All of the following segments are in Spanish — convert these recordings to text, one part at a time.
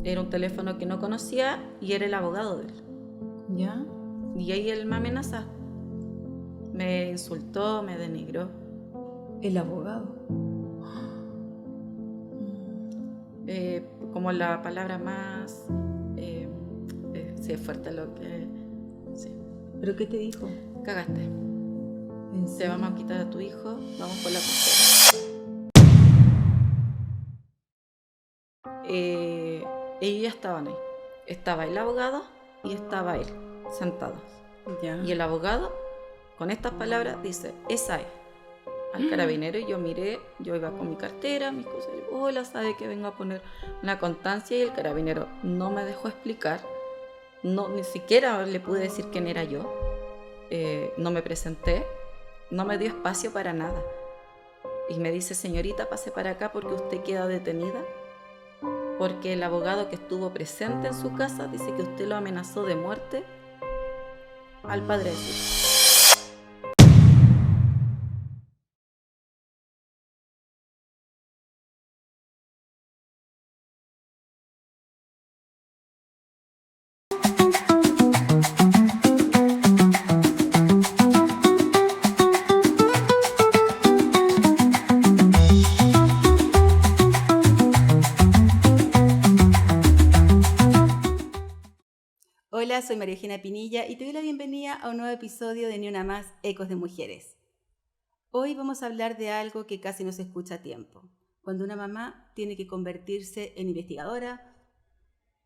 Era un teléfono que no conocía y era el abogado de él. ¿Ya? Y ahí él me amenaza. Me insultó, me denigró. El abogado. Como la palabra más... sí, es fuerte lo que... Sí. ¿Pero qué te dijo? Cagaste. ¿En Te serio? vamos a quitar a tu hijo, vamos por la custodia. Ellos ya estaban ahí. Estaba el abogado y estaba él, sentados. Ya. Y el abogado, con estas palabras, dice, esa es. Al carabinero, y yo miré, yo iba con mi cartera, mis cosas, y yo, hola, sabe que vengo a poner una constancia, y el carabinero no me dejó explicar, no, ni siquiera le pude decir quién era yo, no me presenté, no me dio espacio para nada. Y me dice, señorita, pase para acá porque usted queda detenida, porque el abogado que estuvo presente en su casa dice que usted lo amenazó de muerte al padre de su hijo. Hola, soy María Eugenia Pinilla y te doy la bienvenida a un nuevo episodio de Ni Una Más, Ecos de Mujeres. Hoy vamos a hablar de algo que casi no se escucha a tiempo. Cuando una mamá tiene que convertirse en investigadora,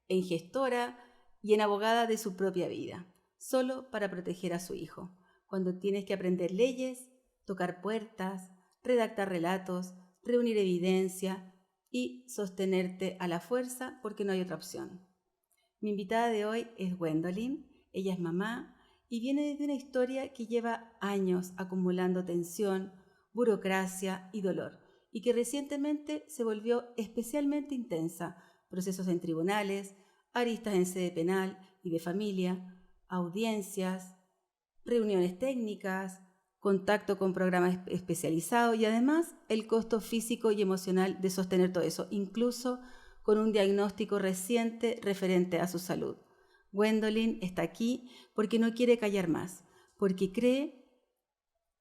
en gestora y en abogada de su propia vida, solo para proteger a su hijo. Cuando tienes que aprender leyes, tocar puertas, redactar relatos, reunir evidencia y sostenerte a la fuerza porque no hay otra opción. Mi invitada de hoy es Gwendolyn. Ella es mamá y viene desde una historia que lleva años acumulando tensión, burocracia y dolor, y que recientemente se volvió especialmente intensa. Procesos en tribunales, aristas en sede penal y de familia, audiencias, reuniones técnicas, contacto con programas especializados y además el costo físico y emocional de sostener todo eso, incluso con un diagnóstico reciente referente a su salud. Gwendolyn está aquí porque no quiere callar más, porque cree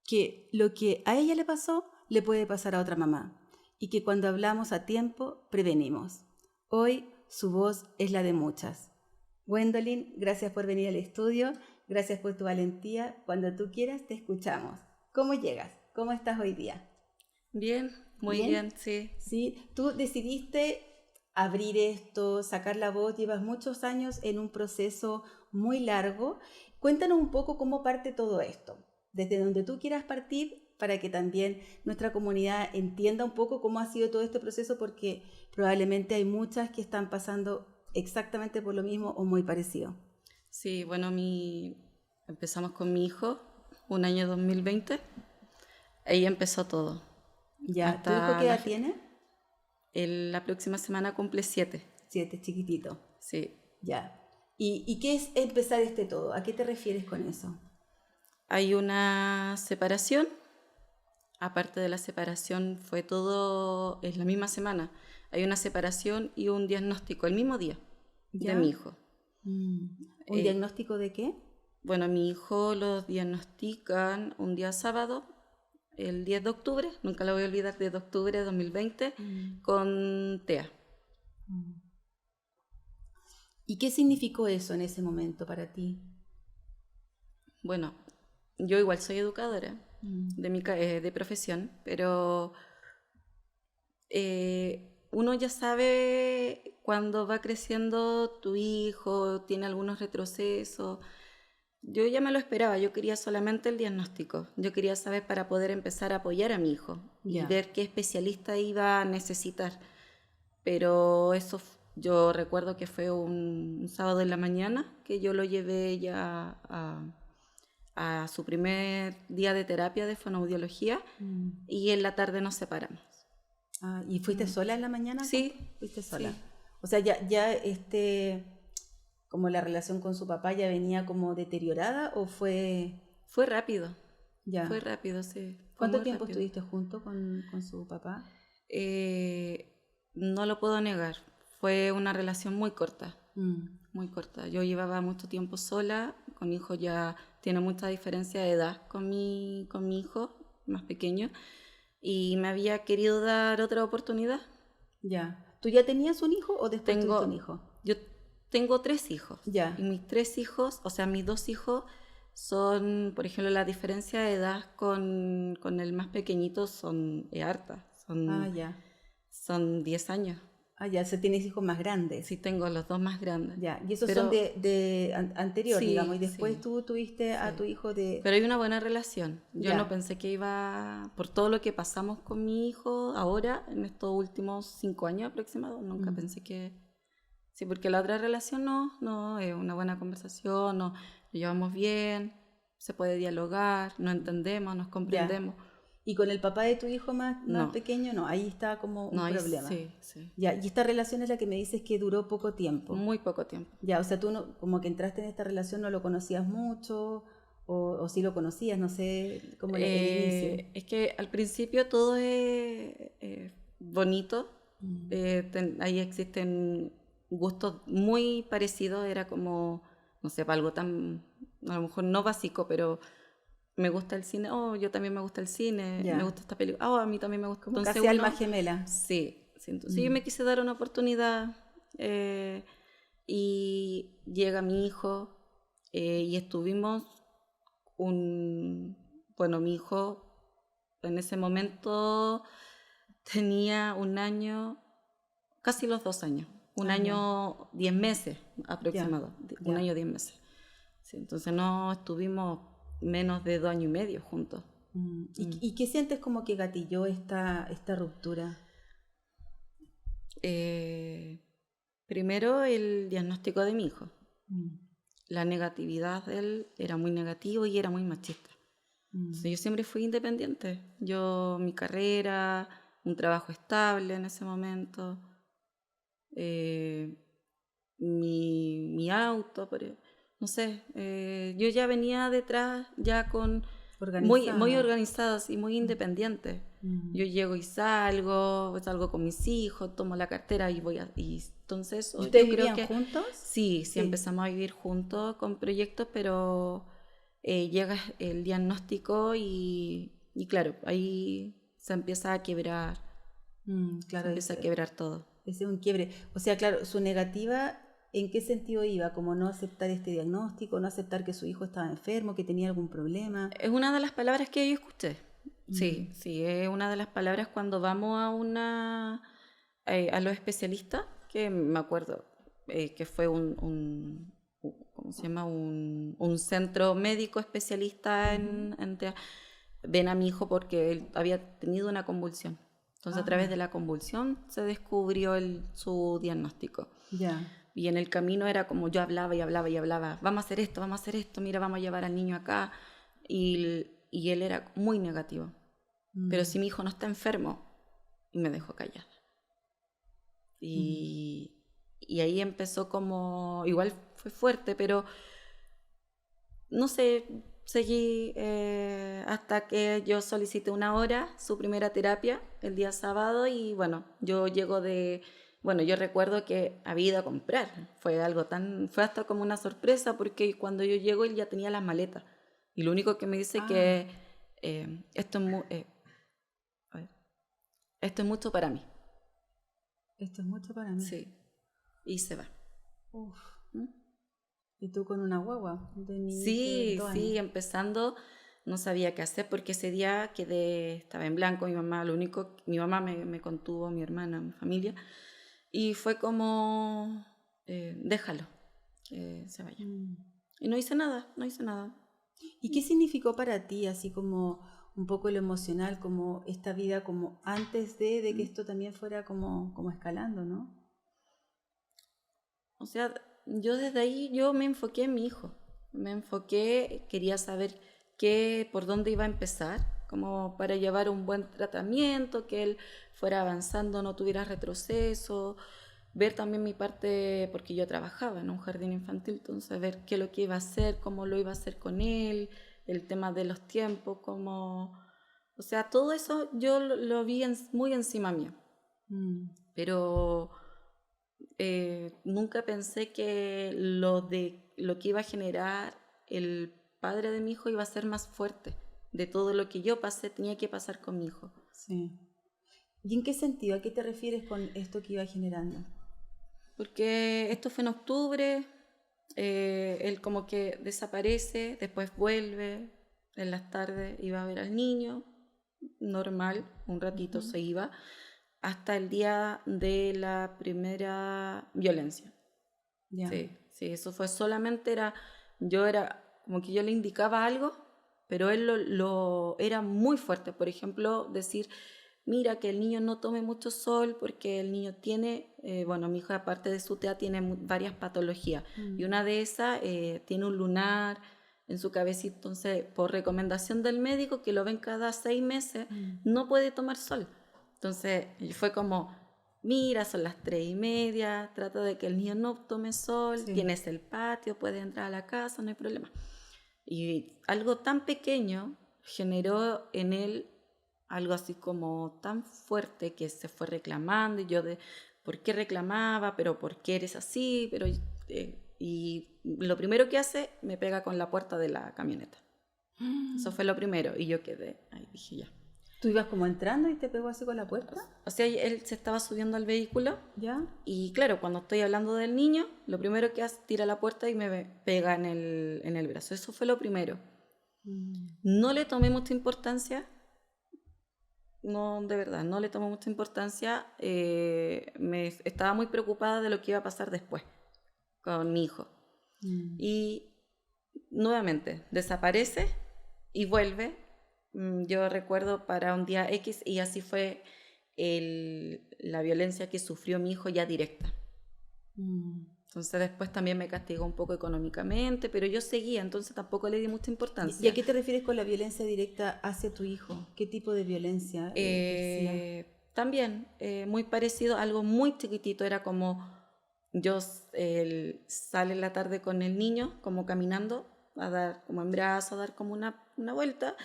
que lo que a ella le pasó le puede pasar a otra mamá y que cuando hablamos a tiempo prevenimos. Hoy su voz es la de muchas. Gwendolyn, gracias por venir al estudio, gracias por tu valentía. Cuando tú quieras te escuchamos. ¿Cómo llegas? ¿Cómo estás hoy día? Bien, muy bien, sí. Sí, tú decidiste abrir esto, sacar la voz, llevas muchos años en un proceso muy largo. Cuéntanos un poco cómo parte todo esto, desde donde tú quieras partir, para que también nuestra comunidad entienda un poco cómo ha sido todo este proceso, porque probablemente hay muchas que están pasando exactamente por lo mismo o muy parecido. Sí, bueno, empezamos con mi hijo, un año 2020, ahí empezó todo. Ya, ¿tu hijo Hasta qué edad tiene? la próxima semana cumple 7. 7, chiquitito. Sí. Ya. ¿Y qué es empezar este todo? ¿A qué te refieres con eso? Hay una separación. Aparte de la separación, fue todo en la misma semana. Hay una separación y un diagnóstico el mismo día de ¿Ya? mi hijo. ¿Un diagnóstico de qué? Bueno, mi hijo lo diagnostican un día sábado, el 10 de octubre, nunca lo voy a olvidar, 10 de octubre de 2020, con TEA. ¿Y qué significó eso en ese momento para ti? Bueno, yo igual soy educadora de profesión, pero uno ya sabe cuando va creciendo tu hijo, tiene algunos retrocesos. Yo ya me lo esperaba, yo quería solamente el diagnóstico. Yo quería saber para poder empezar a apoyar a mi hijo y ver qué especialista iba a necesitar. Pero yo recuerdo que fue un sábado en la mañana que yo lo llevé ya a su primer día de terapia de fonoaudiología y en la tarde nos separamos. ¿Y fuiste sola en la mañana? Sí. Fuiste sola. Sí. O sea, como la relación con su papá ya venía como deteriorada, ¿o fue...? Fue rápido. Ya. Fue rápido, sí. ¿Cuánto tiempo estuviste junto con su papá? No lo puedo negar. fue una relación muy corta, Mm. muy corta. Yo llevaba mucho tiempo sola, con mi hijo ya tiene mucha diferencia de edad con mi hijo más pequeño, y me había querido dar otra oportunidad. Ya. ¿Tú ya tenías un hijo o después tuviste un hijo? Yo tengo 3 hijos. Ya. Y mis 3 hijos, o sea, mis 2 hijos son, por ejemplo, la diferencia de edad con el más pequeñito son harta. Ah, ya. Son 10 años. Ah, ya, o tienes hijos más grandes. Sí, tengo los 2 más grandes. Ya, y esos Pero, son de anterior, sí, digamos, y después sí, tú tuviste a sí. tu hijo de... Pero hay una buena relación. Yo Ya. no pensé que iba, por todo lo que pasamos con mi hijo ahora, en estos últimos 5 años aproximadamente, nunca pensé que... Sí, porque la otra relación no, es una buena conversación, nos llevamos bien, se puede dialogar, nos entendemos, nos comprendemos. ¿Y con el papá de tu hijo más No. pequeño? No, ahí está como un No, ahí problema. sí. Ya, y esta relación es la que me dices que duró poco tiempo. Muy poco tiempo. Ya, o sea, tú no, como que entraste en esta relación, no lo conocías mucho, o sí lo conocías, no sé, como el inicio. Es que al principio todo es bonito, ahí existen gustos muy parecidos, era como, no sé, para algo tan, a lo mejor no básico, pero me gusta el cine, yo también me gusta el cine, Ya. me gusta esta película, a mí también me gusta. Como Entonces casi alma gemela. Sí, entonces yo me quise dar una oportunidad y llega mi hijo y estuvimos bueno, mi hijo en ese momento tenía 1 año, casi los 2 años, 1 año 10 meses aproximado, Ya. 1 año 10 meses. Sí, entonces no estuvimos menos de 2 años y medio juntos. ¿Y qué sientes como que gatilló esta ruptura? Primero el diagnóstico de mi hijo. La negatividad de él era muy negativo y era muy machista. Entonces, yo siempre fui independiente. Mi carrera, un trabajo estable en ese momento, mi auto, no sé, yo ya venía detrás ya con muy organizadas y muy independientes. Yo llego y salgo con mis hijos, tomo la cartera y entonces ¿Ustedes yo creo vivían juntos? Sí, empezamos a vivir juntos con proyectos, pero llega el diagnóstico y claro, ahí se empieza a quebrar, claro, se empieza a quebrar todo. Ese es un quiebre. O sea, claro, su negativa, ¿en qué sentido iba? Como no aceptar este diagnóstico, no aceptar que su hijo estaba enfermo, que tenía algún problema. Es una de las palabras que yo escuché. Sí, es una de las palabras cuando vamos a los especialistas, que me acuerdo que fue ¿cómo se llama? Un centro médico especialista ven a mi hijo porque él había tenido una convulsión. Entonces a través de la convulsión se descubrió su diagnóstico. Ya. Y en el camino era como yo hablaba y hablaba y hablaba, vamos a hacer esto, mira, vamos a llevar al niño acá. Y él era muy negativo. Pero si mi hijo no está enfermo, y me dejó callada. Y ahí empezó como, igual fue fuerte, pero no sé, seguí hasta que yo solicité 1 hora, su primera terapia, el día sábado, y bueno, yo recuerdo que había ido a comprar, fue hasta como una sorpresa, porque cuando yo llego él ya tenía las maletas, y lo único que me dice que esto es mucho para mí. Esto es mucho para mí. Sí, y se va. Uf. ¿Y tú con una guagua? Sí, empezando, no sabía qué hacer porque ese día estaba en blanco, mi mamá me contuvo, mi hermana, mi familia, y fue como, déjalo, que se vaya. Y no hice nada. ¿Y qué significó para ti, así como un poco lo emocional, como esta vida, como antes de que esto también fuera como escalando, ¿no? O sea, yo desde ahí me enfoqué en mi hijo. Quería saber por dónde iba a empezar, como para llevar un buen tratamiento, que él fuera avanzando, no tuviera retroceso, ver también mi parte, porque yo trabajaba en un jardín infantil, entonces ver qué es lo que iba a hacer, cómo lo iba a hacer con él, el tema de los tiempos, o sea, todo eso yo lo vi muy encima mío. Pero nunca pensé que lo que iba a generar el padre de mi hijo iba a ser más fuerte. De todo lo que yo pasé, tenía que pasar con mi hijo. Sí. ¿Y en qué sentido? ¿A qué te refieres con esto que iba generando? Porque esto fue en octubre, él como que desaparece, después vuelve, en las tardes iba a ver al niño, normal, un ratito se iba, hasta el día de la primera violencia. Ya. Sí, eso fue solamente yo era como que yo le indicaba algo, pero él lo era muy fuerte. Por ejemplo, decir, mira, que el niño no tome mucho sol porque el niño tiene, bueno, mi hijo aparte de su TEA tiene varias patologías y una de esas tiene un lunar en su cabecita, entonces por recomendación del médico que lo ven cada 6 meses, no puede tomar sol. Entonces fue como, mira, son las 3:30, trata de que el niño no tome sol, Sí. tienes el patio, puede entrar a la casa, no hay problema. Y algo tan pequeño generó en él algo así como tan fuerte que se fue reclamando y yo de por qué reclamaba, pero por qué eres así, pero y lo primero que hace me pega con la puerta de la camioneta. Eso fue lo primero y yo quedé, ahí dije ya. ¿Tú ibas como entrando y te pegó así con la puerta? O sea, él se estaba subiendo al vehículo. ¿Ya? Y claro, cuando estoy hablando del niño, lo primero que hace tira la puerta y me pega en el brazo. Eso fue lo primero. No le tomé mucha importancia. No, de verdad, no le tomé mucha importancia. Estaba muy preocupada de lo que iba a pasar después con mi hijo. Y nuevamente, desaparece y vuelve. Yo recuerdo para un día X y así fue la violencia que sufrió mi hijo ya directa. Entonces después también me castigó un poco económicamente, pero yo seguía, entonces tampoco le di mucha importancia. ¿Y a qué te refieres con la violencia directa hacia tu hijo? ¿Qué tipo de violencia ejercía? También, muy parecido, algo muy chiquitito, era como yo sale en la tarde con el niño, como caminando, a dar como en brazo, a dar como una vuelta,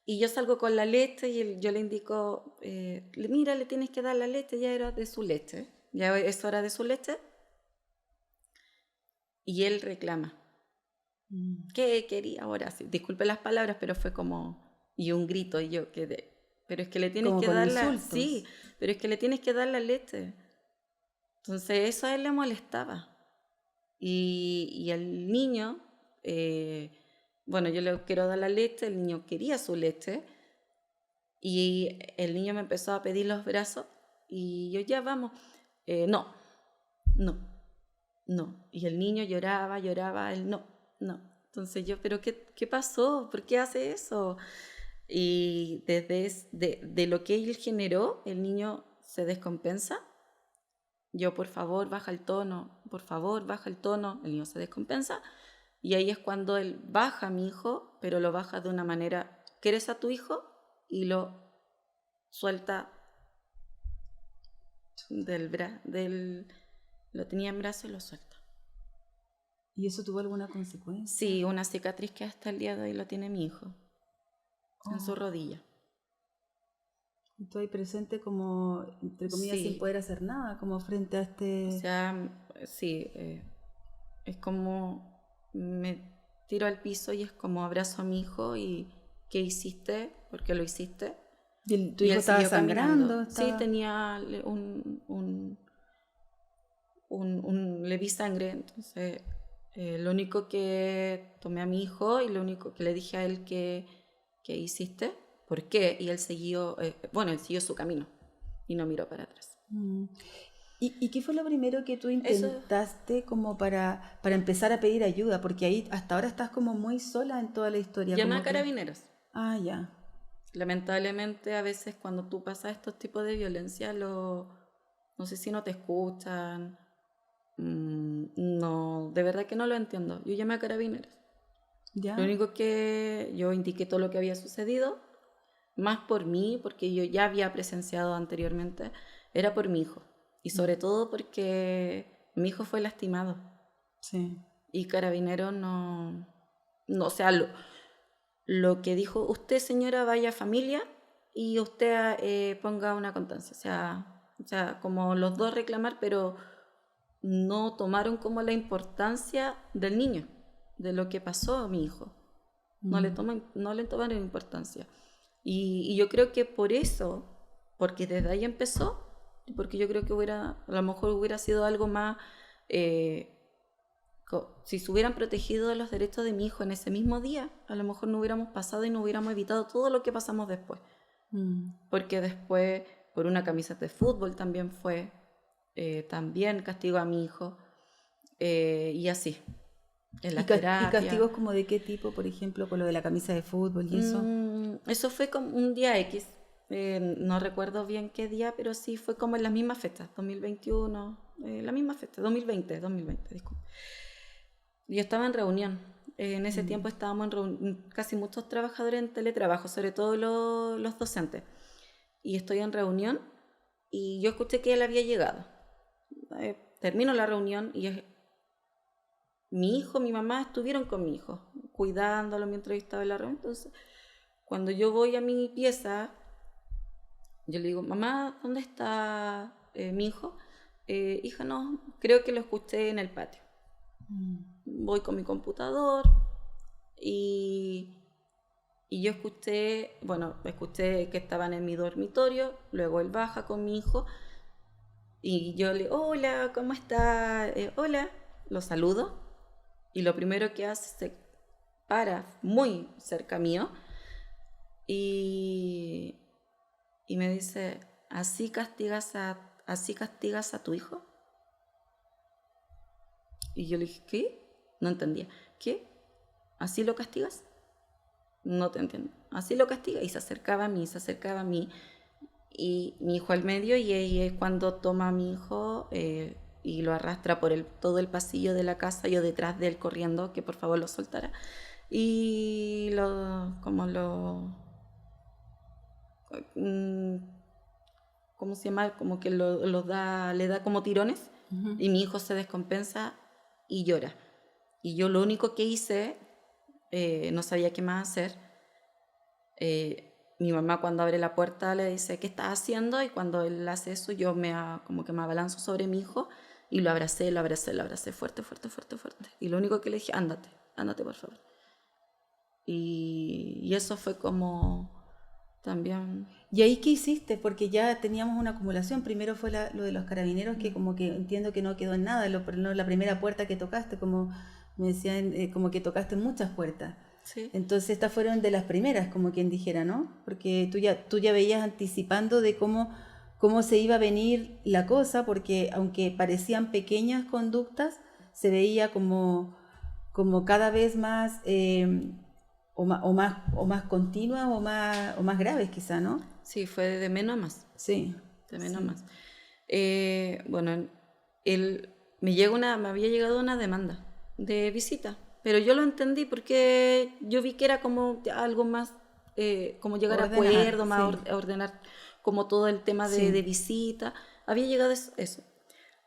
y yo salgo con la leche y yo le indico, mira, le tienes que dar la leche, ya era de su leche, ya es hora de su leche. Y él reclama. ¿Qué quería ahora? Sí, disculpe las palabras, pero fue como... Y un grito, y yo quedé... Pero es que le tienes Como que con dar insultos. Sí, pero es que le tienes que dar la leche. Entonces eso a él le molestaba. Y al niño... bueno, yo le quiero dar la leche, el niño quería su leche. Y el niño me empezó a pedir los brazos. Y yo, ya vamos. No. Y el niño lloraba, él no. Entonces yo, ¿pero qué pasó? ¿Por qué hace eso? Y de lo que él generó, el niño se descompensa. Yo, por favor, baja el tono, por favor, baja el tono. El niño se descompensa. Y ahí es cuando él baja a mi hijo, pero lo baja de una manera, ¿quieres a tu hijo? Y lo suelta lo tenía en brazos y lo suelta. ¿Y eso tuvo alguna consecuencia? Sí, una cicatriz que hasta el día de hoy lo tiene mi hijo, en su rodilla. Y tú ahí presente como, entre comillas, Sí. sin poder hacer nada, como frente a este... O sea, sí, es como me tiro al piso y es como abrazo a mi hijo y ¿qué hiciste? ¿Por qué lo hiciste? ¿Y tu Y hijo él estaba siguió sangrando? caminando. Sí, tenía le vi sangre, entonces lo único que tomé a mi hijo y lo único que le dije a él que hiciste, ¿por qué? Y él siguió, él siguió su camino y no miró para atrás. ¿Y qué fue lo primero que tú intentaste como para empezar a pedir ayuda? Porque ahí hasta ahora estás como muy sola en toda la historia. Llamé como a Carabineros. Ah, ya. Lamentablemente a veces cuando tú pasas estos tipos de violencia, no sé si no te escuchan. No, de verdad que no lo entiendo. Yo llamé a Carabineros. ¿Ya? Lo único que yo indiqué todo lo que había sucedido, más por mí, porque yo ya había presenciado anteriormente, era por mi hijo. Y sobre todo porque mi hijo fue lastimado. Sí. Y Carabineros no, o sea, lo que dijo, usted señora vaya a familia y usted ponga una constancia. O sea, como los dos reclamar, pero no tomaron como la importancia del niño, de lo que pasó a mi hijo. No le tomaron importancia. Y yo creo que por eso, porque desde ahí empezó, porque yo creo que a lo mejor hubiera sido algo más, si se hubieran protegido los derechos de mi hijo en ese mismo día, a lo mejor no hubiéramos pasado y no hubiéramos evitado todo lo que pasamos después. Porque después, por una camiseta de fútbol también fue, también castigó a mi hijo, y así. En la terapia. ¿Y castigos como de qué tipo, por ejemplo, con lo de la camisa de fútbol y eso? Eso fue como un día X, no recuerdo bien qué día, pero sí fue como en las mismas fechas, 2021, la misma fecha, 2020, disculpe. Yo estaba en reunión, en ese tiempo estábamos casi muchos trabajadores en teletrabajo, sobre todo los docentes, y estoy en reunión y yo escuché que él había llegado. Termino la reunión y mi hijo, mi mamá estuvieron con mi hijo, cuidándolo mientras yo estaba en la reunión. Entonces, cuando yo voy a mi pieza, yo le digo, mamá, ¿dónde está mi hijo? Hija, no, creo que lo escuché en el patio. Voy con mi computador y yo escuché que estaban en mi dormitorio, luego él baja con mi hijo y yo le digo, hola, ¿cómo está? Hola, lo saludo. Y lo primero que hace, se para muy cerca mío y me dice, ¿así castigas a tu hijo? Y yo le dije, ¿qué? No entendía. ¿Qué? ¿Así lo castigas? No te entiendo. Así lo castiga. Y se acercaba a mí, y mi hijo al medio, y ahí es cuando toma a mi hijo y lo arrastra por todo el pasillo de la casa, yo detrás de él corriendo, que por favor lo soltara. Y ¿cómo se llama? Como que le da como tirones, y mi hijo se descompensa y llora. Y yo lo único que hice, no sabía qué más hacer. Mi mamá cuando abre la puerta le dice, ¿qué estás haciendo? Y cuando él hace eso, yo como que me abalanzo sobre mi hijo y lo abracé fuerte. Y lo único que le dije, ándate por favor. Y eso fue como también... ¿Y ahí qué hiciste? Porque ya teníamos una acumulación. Primero fue lo de los carabineros, que como que entiendo que no quedó en nada. La primera puerta que tocaste, como me decían, como que tocaste muchas puertas. Sí. Entonces estas fueron de las primeras, como quien dijera, ¿no? Porque tú ya veías anticipando de cómo se iba a venir la cosa, porque aunque parecían pequeñas conductas, se veía como cada vez más, o más continuas o más graves quizá, ¿no? Sí, fue de menos a más. Sí. De menos a más. Bueno, me había llegado una demanda de visita, pero yo lo entendí porque yo vi que era como algo más, como llegar a acuerdo, más ordenar como todo el tema de visita. Había llegado eso.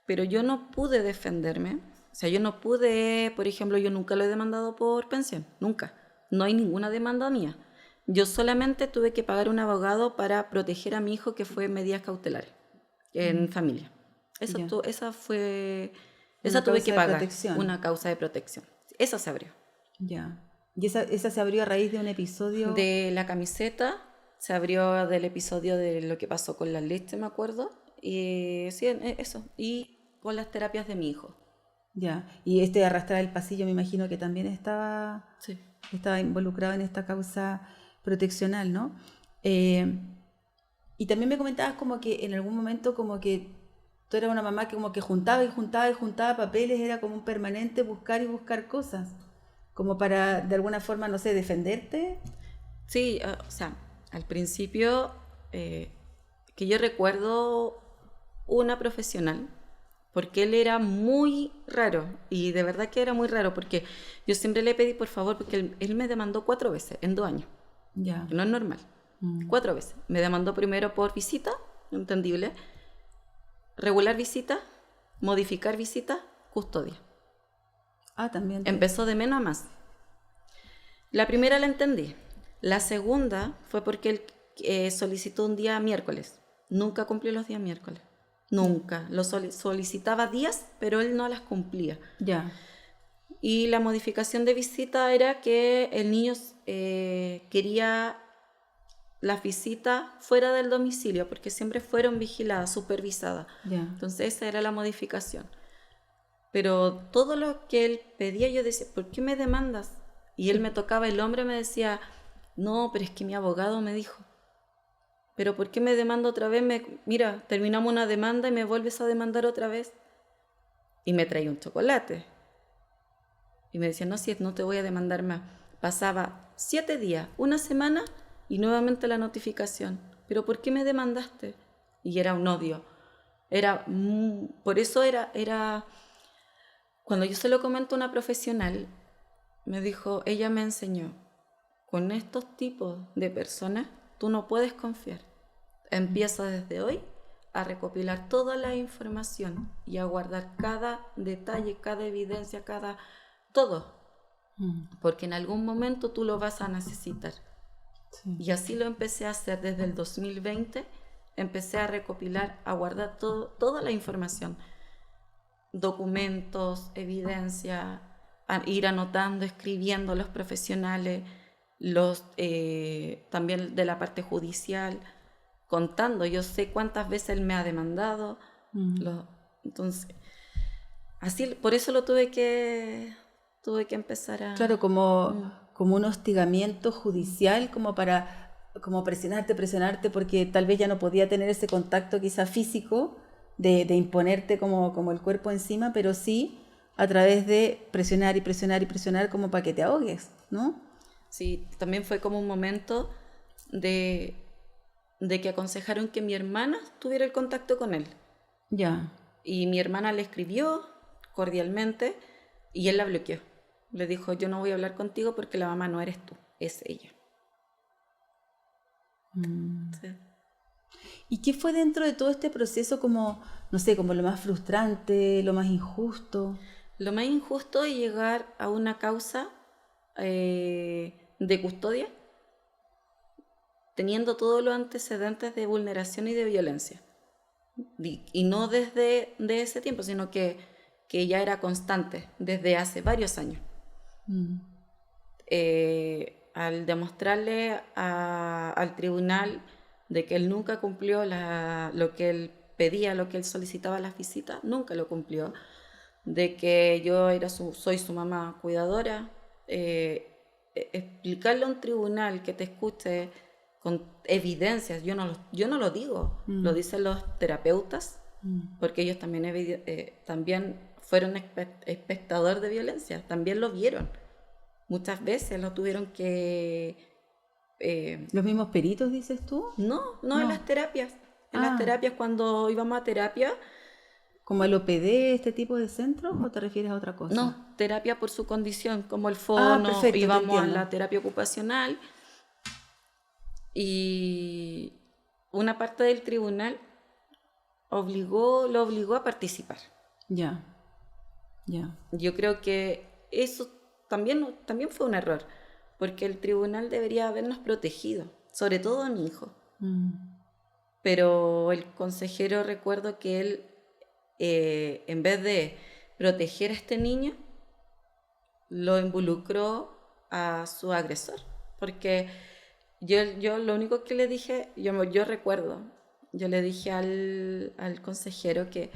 Pero yo no pude defenderme. O sea, yo no pude, por ejemplo, yo nunca lo he demandado por pensión, nunca. No hay ninguna demanda mía. Yo solamente tuve que pagar un abogado para proteger a mi hijo, que fue medidas cautelares en familia. Esa tuve que pagar, una causa de protección. Esa se abrió. Ya. ¿Y esa se abrió a raíz de un episodio? De la camiseta, se abrió del episodio de lo que pasó con la leche, me acuerdo. Y sí, eso. Y con las terapias de mi hijo. Ya. Y arrastrar el pasillo, me imagino que también estaba involucrado en esta causa proteccional, ¿no? Y también me comentabas como que en algún momento como que tú eras una mamá que como que juntaba papeles, era como un permanente buscar y buscar cosas, como para de alguna forma, no sé, defenderte. Sí, o sea, al principio, que yo recuerdo una profesional, porque él era muy raro, y de verdad que era muy raro, porque yo siempre le pedí por favor, porque él me demandó 4 veces en 2 años, ya. Que no es normal. 4 veces. Me demandó primero por visita, entendible, regular visita, modificar visita, custodia. También. Empezó de menos a más. La primera la entendí. La segunda fue porque él solicitó un día miércoles. Nunca cumplió los días miércoles. Nunca. Lo solicitaba días, pero él no las cumplía. Ya. Y la modificación de visita era que el niño quería las visitas fuera del domicilio, porque siempre fueron vigiladas, supervisadas. Ya. Entonces esa era la modificación. Pero todo lo que él pedía, yo decía, ¿por qué me demandas? Y él me tocaba el hombro y me decía, no, pero es que mi abogado me dijo. ¿Pero por qué me demanda otra vez? Mira, terminamos una demanda y me vuelves a demandar otra vez. Y me traía un chocolate. Y me decía, no, si no te voy a demandar más. Pasaba 7 días, una semana y nuevamente la notificación. ¿Pero por qué me demandaste? Y era un odio. Por eso era... Cuando yo se lo comento a una profesional, me dijo, ella me enseñó, con estos tipos de personas, tú no puedes confiar. Empieza desde hoy a recopilar toda la información y a guardar cada detalle, cada evidencia, todo. Porque en algún momento tú lo vas a necesitar. Sí. Y así lo empecé a hacer desde el 2020. Empecé a recopilar, a guardar toda la información. Documentos, evidencia, a ir anotando, escribiendo los profesionales, también de la parte judicial, contando. Yo sé cuántas veces él me ha demandado. Entonces, así, por eso lo tuve que empezar a... Claro, como un hostigamiento judicial, como presionarte, porque tal vez ya no podía tener ese contacto quizá físico de imponerte como el cuerpo encima, pero sí a través de presionar y presionar y presionar como para que te ahogues, ¿no? Sí, también fue como un momento de que aconsejaron que mi hermana tuviera el contacto con él. Ya. Y mi hermana le escribió cordialmente y él la bloqueó. Le dijo, yo no voy a hablar contigo porque la mamá no eres tú, es ella. Sí. ¿Y qué fue dentro de todo este proceso como, no sé, como lo más frustrante, lo más injusto? Lo más injusto es llegar a una causa de custodia teniendo todos los antecedentes de vulneración y de violencia. Y no desde ese tiempo, sino que ya era constante desde hace varios años. Al demostrarle al tribunal de que él nunca cumplió lo que él pedía, lo que él solicitaba las visitas, nunca lo cumplió, de que yo soy su mamá cuidadora, explicarle a un tribunal que te escuche con evidencias, yo no lo digo, lo dicen los terapeutas, porque ellos también fueron espectador de violencia, también lo vieron. Muchas veces lo tuvieron que... ¿Los mismos peritos, dices tú? No, en las terapias. En las terapias, cuando íbamos a terapia... ¿Como el OPD, este tipo de centros, o te refieres a otra cosa? No, terapia por su condición, como el fono, perfecto, íbamos a la terapia ocupacional y una parte del tribunal lo obligó a participar. Ya. Yo creo que eso también fue un error, porque el tribunal debería habernos protegido, sobre todo a mi hijo. Pero el consejero, recuerdo que él, en vez de proteger a este niño, lo involucró a su agresor, porque yo lo único que le dije, yo recuerdo, yo le dije al consejero que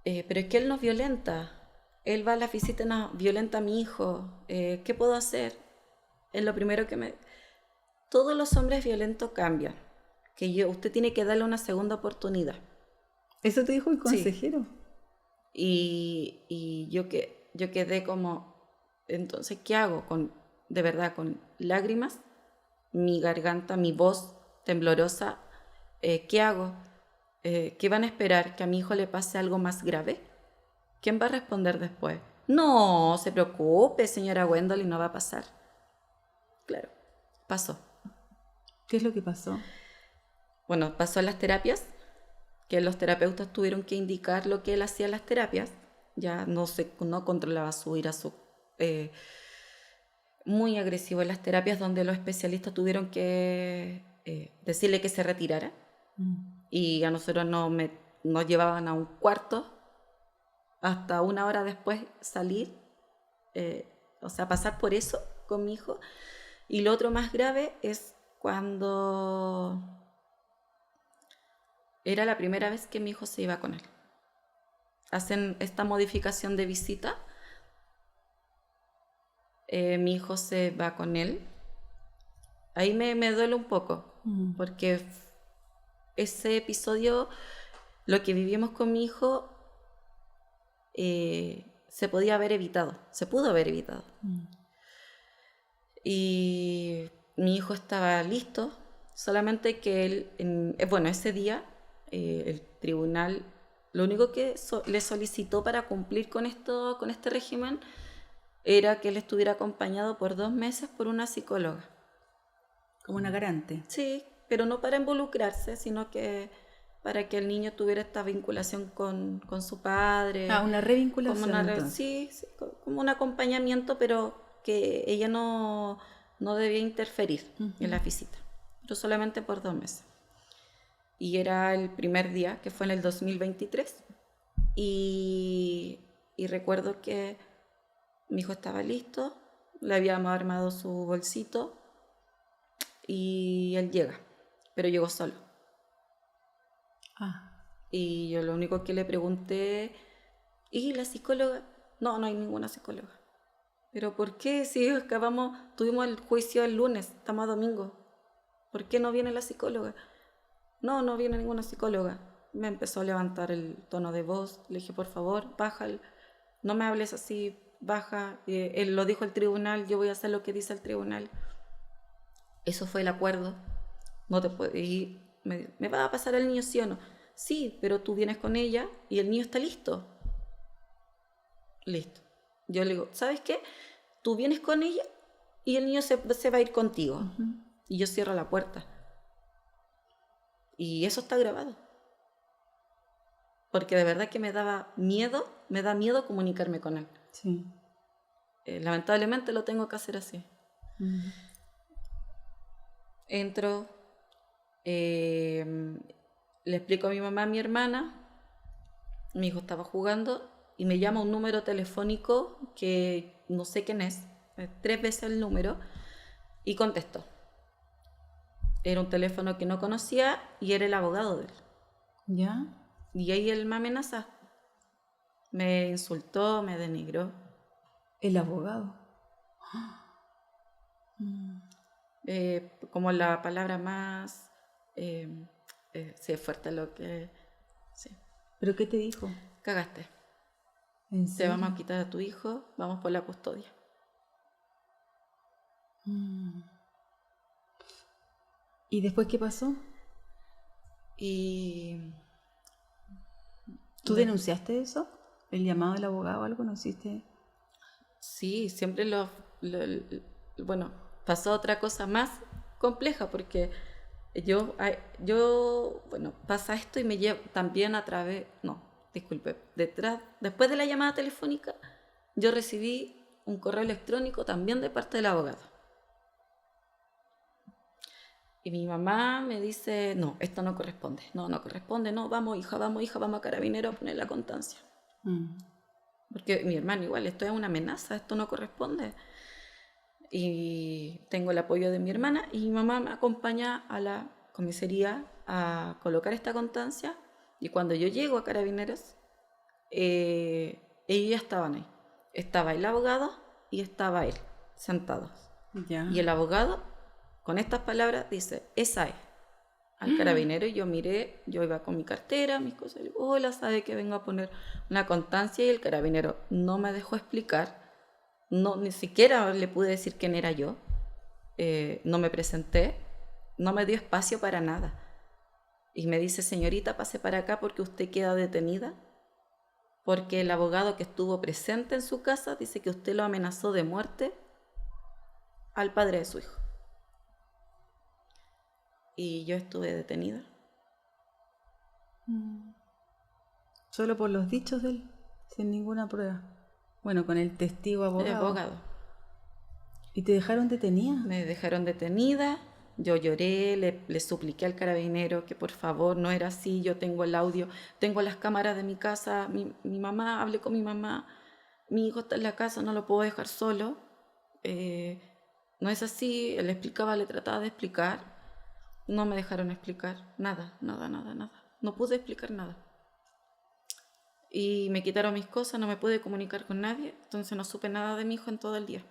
pero es que él nos violenta, él va a la visita y nos violenta a mi hijo, ¿qué puedo hacer? Es lo primero que todos los hombres violentos cambian, usted tiene que darle una segunda oportunidad. ¿Eso te dijo el consejero? Sí. Y yo quedé como, entonces, ¿qué hago? De verdad, con lágrimas, mi garganta, mi voz temblorosa, ¿qué hago? ¿Qué van a esperar? ¿Que a mi hijo le pase algo más grave? ¿Quién va a responder después? No, se preocupe, señora Gwendolyn, no va a pasar. Claro, pasó. ¿Qué es lo que pasó? Bueno, pasó en las terapias, que los terapeutas tuvieron que indicar lo que él hacía en las terapias. Ya no controlaba su ira, muy agresivo en las terapias, donde los especialistas tuvieron que decirle que se retirara. y a nosotros nos llevaban a un cuarto hasta una hora después salir, o sea, pasar por eso con mi hijo. Y lo otro más grave es cuando era la primera vez que mi hijo se iba con él. Hacen esta modificación de visita. Mi hijo se va con él. Ahí me duele un poco, porque ese episodio, lo que vivimos con mi hijo, se podía haber evitado, se pudo haber evitado. Y mi hijo estaba listo, solamente que él, bueno, ese día el tribunal lo único que le solicitó para cumplir con este régimen era que él estuviera acompañado por 2 meses por una psicóloga. Como una garante. Sí, pero no para involucrarse, sino que para que el niño tuviera esta vinculación con su padre. Una revinculación. Sí, como un acompañamiento, pero que ella no debía interferir en la visita, pero solamente por 2 meses. Y era el primer día, que fue en el 2023, y recuerdo que mi hijo estaba listo, le habíamos armado su bolsito, y él llega, pero llegó solo. Y yo lo único que le pregunté, ¿y la psicóloga? No hay ninguna psicóloga. ¿Pero por qué? Si tuvimos el juicio el lunes, estamos a domingo. ¿Por qué no viene la psicóloga? No viene ninguna psicóloga. Me empezó a levantar el tono de voz. Le dije, por favor, baja, no me hables así, baja. Él lo dijo el tribunal, yo voy a hacer lo que dice el tribunal. Eso fue el acuerdo. No te puedes ir. ¿Me va a pasar el niño, sí o no? Sí, pero tú vienes con ella y el niño está listo. Listo. Yo le digo, ¿sabes qué? Tú vienes con ella y el niño se va a ir contigo. Y yo cierro la puerta. Y eso está grabado. Porque de verdad que me da miedo comunicarme con él. Sí. Lamentablemente lo tengo que hacer así. Entro, le explico a mi mamá, a mi hermana, mi hijo estaba jugando y me llama un número telefónico que no sé quién es, 3 veces el número, y contestó. Era un teléfono que no conocía y era el abogado de él. ¿Ya? Y ahí él me amenaza. Me insultó, me denigró. ¿El abogado? Como la palabra más... sí, es fuerte lo que... Sí. ¿Pero qué te dijo? Cagaste. ¿En Te serio? vamos a quitar a tu hijo, vamos por la custodia. ¿Y después qué pasó? Y... ¿Tú denunciaste eso? ¿El llamado del abogado o algo? ¿No hiciste? Sí, siempre bueno, pasó otra cosa más compleja porque bueno, pasa esto y me llevo también a través... No, disculpe. Después de la llamada telefónica, yo recibí un correo electrónico también de parte del abogado. Y mi mamá me dice, no, esto no corresponde, no corresponde, no, vamos hija, vamos a Carabineros a poner la constancia. Porque mi hermano igual, esto es una amenaza, esto no corresponde. Y tengo el apoyo de mi hermana y mi mamá me acompaña a la comisaría a colocar esta constancia. Y cuando yo llego a Carabineros, ellos ya estaban ahí. Estaba el abogado y estaba él, sentados. Ya. Y el abogado, con estas palabras, dice, esa es. Al carabinero, y yo miré, yo iba con mi cartera, mis cosas, y le digo, hola, sabe que vengo a poner una constancia, y el carabinero no me dejó explicar, ni siquiera le pude decir quién era yo, no me presenté, no me dio espacio para nada. Y me dice, señorita, pase para acá porque usted queda detenida, porque el abogado que estuvo presente en su casa dice que usted lo amenazó de muerte al padre de su hijo. Y yo estuve detenida. Solo por los dichos de él, sin ninguna prueba. Bueno, con el testigo abogado. El abogado. ¿Y te dejaron detenida? Me dejaron detenida. Yo lloré, le supliqué al carabinero que por favor no era así, yo tengo el audio, tengo las cámaras de mi casa, mi mamá, hablé con mi mamá, mi hijo está en la casa, no lo puedo dejar solo. No es así, le explicaba, le trataba de explicar, no me dejaron explicar nada, nada, nada, nada. No pude explicar nada. Y me quitaron mis cosas, no me pude comunicar con nadie, entonces no supe nada de mi hijo en todo el día.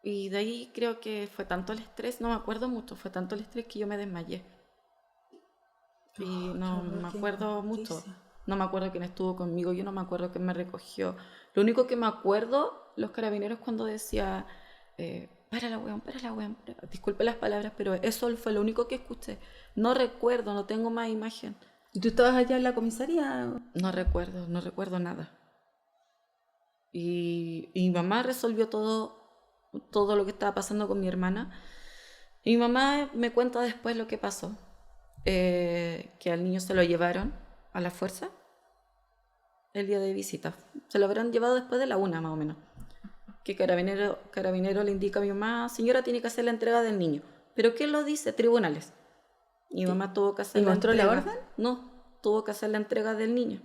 Y de ahí creo que fue tanto el estrés, no me acuerdo mucho, fue tanto el estrés que yo me desmayé. Y no me acuerdo mucho. No me acuerdo quién estuvo conmigo, yo no me acuerdo quién me recogió. Lo único que me acuerdo, los carabineros cuando decía, párala, weón, párala, weón. Disculpe las palabras, pero eso fue lo único que escuché. No recuerdo, no tengo más imagen. ¿Y tú estabas allá en la comisaría? No recuerdo nada. Y mi mamá resolvió todo lo que estaba pasando con mi hermana. Y mi mamá me cuenta después lo que pasó. Que al niño se lo llevaron a la fuerza el día de visita. Se lo habrán llevado después de la 1 más o menos. Que carabinero le indica a mi mamá, señora, tiene que hacer la entrega del niño. ¿Pero quién lo dice? Tribunales. Mi mamá tuvo que hacer ¿Y la mostró entrega. la orden? No, tuvo que hacer la entrega del niño.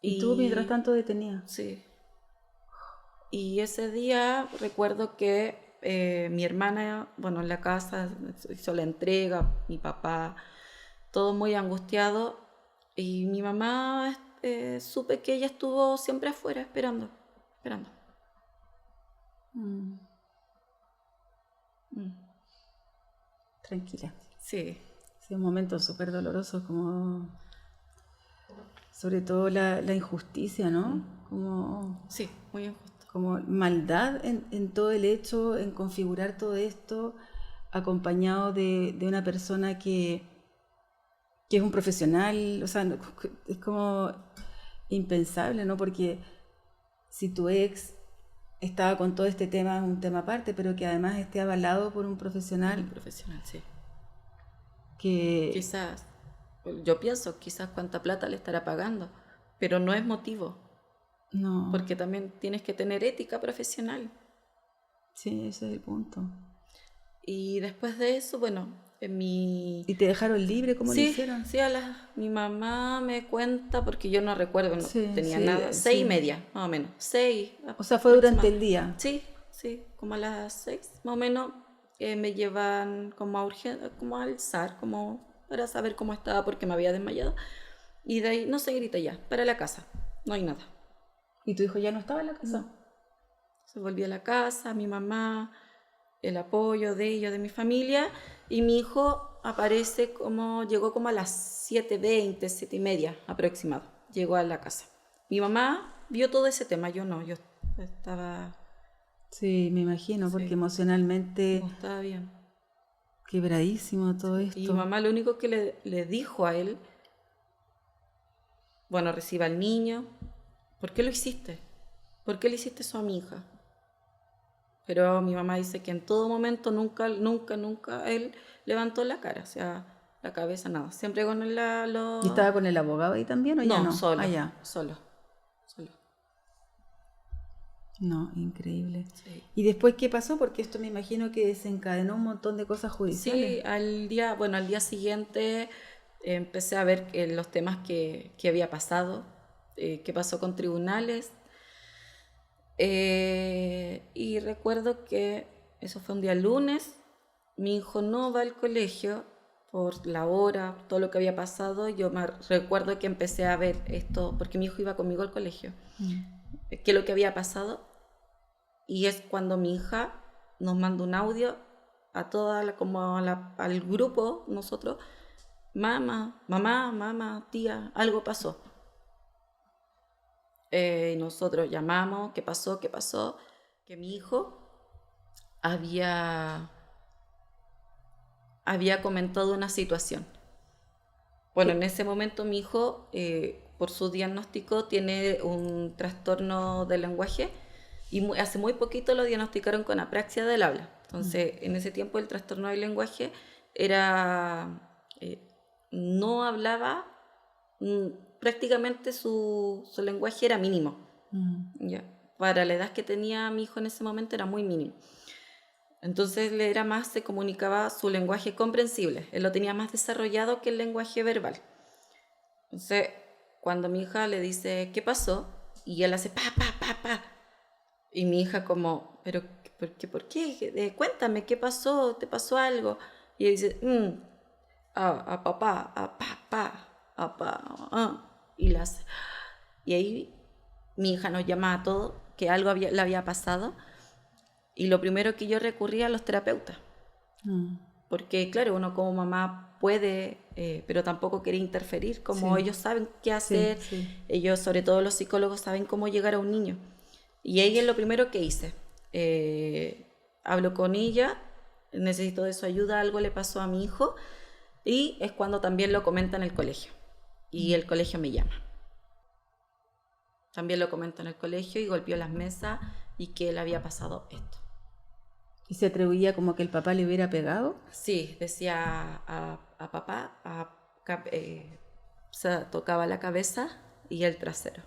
¿Y tú mientras tanto detenida? Sí. Y ese día recuerdo que mi hermana, bueno, en la casa hizo la entrega, mi papá, todo muy angustiado. Y mi mamá, supe que ella estuvo siempre afuera esperando. Tranquila. Sí. Sí, un momento súper doloroso, como... Sobre todo la injusticia, ¿no? Como... Sí, muy injusto. Como maldad en todo el hecho, en configurar todo esto, acompañado de una persona que es un profesional, o sea, es como impensable, ¿no? Porque si tu ex estaba con todo este tema, es un tema aparte, pero que además esté avalado por un profesional. Un profesional, sí. Que... Quizás, yo pienso, quizás cuánta plata le estará pagando, pero no es motivo. No. Porque también tienes que tener ética profesional. Sí, ese es el punto. Y después de eso, bueno, ¿Y te dejaron libre? ¿Cómo lo hicieron? Sí, mi mamá me cuenta, porque yo no recuerdo, no tenía nada, 6:30, más o menos, 6. O sea, fue durante el día. Sí, como a las 6, más o menos, me llevan como a como al SAR, como para saber cómo estaba, porque me había desmayado. Y de ahí, no se grita ya, para la casa, no hay nada. ¿Y tu hijo ya no estaba en la casa? No. Se volvió a la casa, mi mamá, el apoyo de ella, de mi familia, y mi hijo llegó como a las 7:20, 7:30 aproximado, llegó a la casa. Mi mamá vio todo ese tema, yo no, yo estaba... Sí, me imagino, porque emocionalmente... No estaba bien. Quebradísimo todo esto. Y mi mamá lo único que le dijo a él, bueno, reciba al niño, ¿por qué lo hiciste? ¿Por qué le hiciste eso a mi hija? Pero mi mamá dice que en todo momento nunca él levantó la cara, o sea, la cabeza, nada. Siempre con ¿Y estaba con el abogado ahí también o ya no? Solo. Allá. Solo. No, increíble. Sí. ¿Y después qué pasó? Porque esto me imagino que desencadenó un montón de cosas judiciales. Sí, al día siguiente empecé a ver los temas que había pasado, qué pasó con tribunales. Y recuerdo que eso fue un día lunes, mi hijo no va al colegio por la hora, todo lo que había pasado. Yo me recuerdo que empecé a ver esto, porque mi hijo iba conmigo al colegio, qué es lo que había pasado. Y es cuando mi hija nos manda un audio a al grupo, nosotros, mamá, tía, algo pasó. Y nosotros llamamos, ¿qué pasó? Que mi hijo había comentado una situación. Bueno, en ese momento mi hijo, por su diagnóstico, tiene un trastorno del lenguaje y hace muy poquito lo diagnosticaron con apraxia del habla. Entonces, en ese tiempo el trastorno del lenguaje era... no hablaba... prácticamente su lenguaje era mínimo. ¿Ya? Para la edad que tenía mi hijo en ese momento era muy mínimo. Entonces él era más, se comunicaba su lenguaje comprensible. Él lo tenía más desarrollado que el lenguaje verbal. Entonces, cuando mi hija le dice, ¿qué pasó? Y él hace, pa, pa, pa, pa. Y mi hija como, ¿pero por qué? Cuéntame, ¿qué pasó? ¿Te pasó algo? Y él dice, a papá, a papá, a papá. Y la hace. Y ahí mi hija nos llama a todos que algo le había pasado. Y lo primero que yo recurría a los terapeutas. Porque, claro, uno como mamá puede, pero tampoco quiere interferir, como Sí. ellos saben qué hacer, Sí. ellos, sobre todo los psicólogos, saben cómo llegar a un niño. Y ahí es lo primero que hice. Hablo con ella, necesito de su ayuda, algo le pasó a mi hijo, y es cuando también lo comenta en el colegio. Y el colegio me llama. También lo comento en el colegio y golpeó las mesas y que le había pasado esto. ¿Y se atribuía como que el papá le hubiera pegado? Sí, decía a papá, se tocaba la cabeza y el trasero.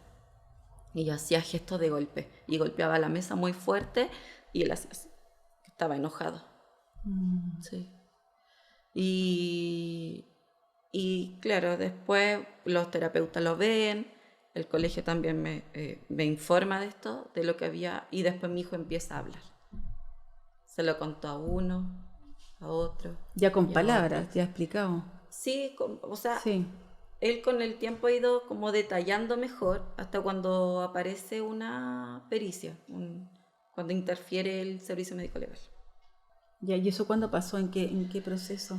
Y yo hacía gestos de golpe y golpeaba la mesa muy fuerte y él hacía así. Estaba enojado. Sí. Y claro, después los terapeutas lo ven, el colegio también me informa de esto, de lo que había, y después mi hijo empieza a hablar. Se lo contó a uno, a otro. Ya con y a palabras, otro. ya explicado. Sí, o sea, Sí. él con el tiempo ha ido como detallando mejor hasta cuando aparece una pericia, cuando interfiere el servicio médico legal. Ya, ¿y eso cuándo pasó? ¿En qué proceso?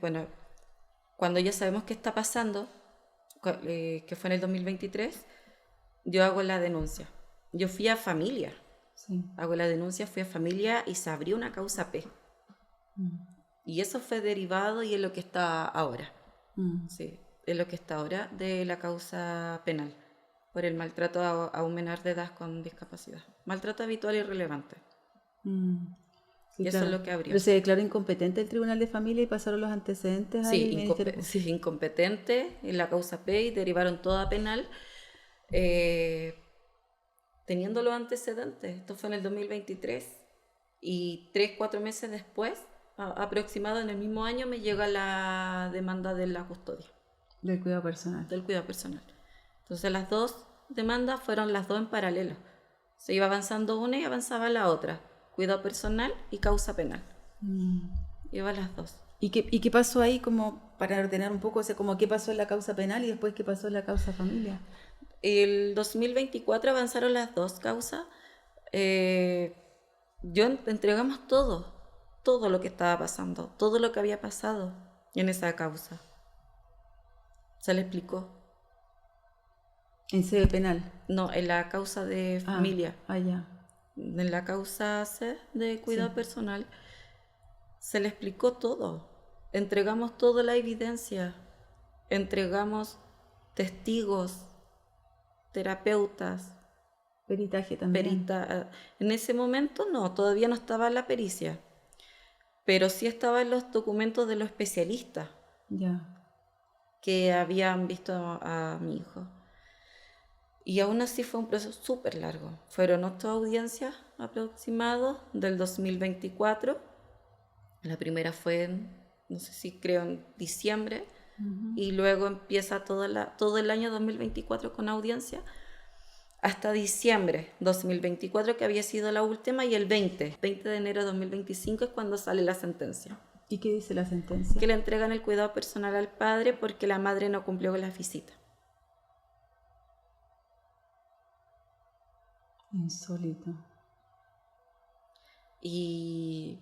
Bueno, cuando ya sabemos qué está pasando, que fue en el 2023, yo hago la denuncia. Yo fui a familia. Sí. Hago la denuncia, fui a familia y se abrió una causa P. Y eso fue derivado y es lo que está ahora. Sí, es lo que está ahora de la causa penal por el maltrato a un menor de edad con discapacidad. Maltrato habitual y relevante. Sí, Y eso es lo que abrió. Pero se declaró incompetente el Tribunal de Familia y pasaron los antecedentes Sí, al Ministerio Público. sí, incompetente en la causa P y derivaron toda penal. Teniendo los antecedentes, esto fue en el 2023 y 3-4 meses después, aproximado en el mismo año, me llega la demanda de la custodia. Del cuidado personal. Del cuidado personal. Entonces las dos demandas fueron las dos en paralelo. Se iba avanzando una y avanzaba la otra. Cuidado personal y causa penal. Iba las dos. ¿Y qué pasó ahí como para ordenar un poco? O sea, como qué pasó en la causa penal y después qué pasó en la causa familia. El 2024 avanzaron las dos causas. Entregamos todo lo que estaba pasando, todo lo que había pasado en esa causa. Se le explicó. ¿En sede penal? No, en la causa de familia. Ya. En la causa C de cuidado personal se le explicó todo. Entregamos toda la evidencia. Entregamos testigos, terapeutas. Peritaje también. En ese momento no, todavía no estaba la pericia, pero sí estaba en los documentos de los especialistas que habían visto a mi hijo. Y aún así fue un proceso súper largo. Fueron 8 audiencias aproximadas del 2024. La primera fue, no sé si creo, en diciembre. Y luego empieza todo el año 2024 con audiencia. Hasta diciembre 2024, que había sido la última, y el 20 de enero de 2025 es cuando sale la sentencia. ¿Y qué dice la sentencia? Que le entregan el cuidado personal al padre porque la madre no cumplió con las visitas. Insólito. Y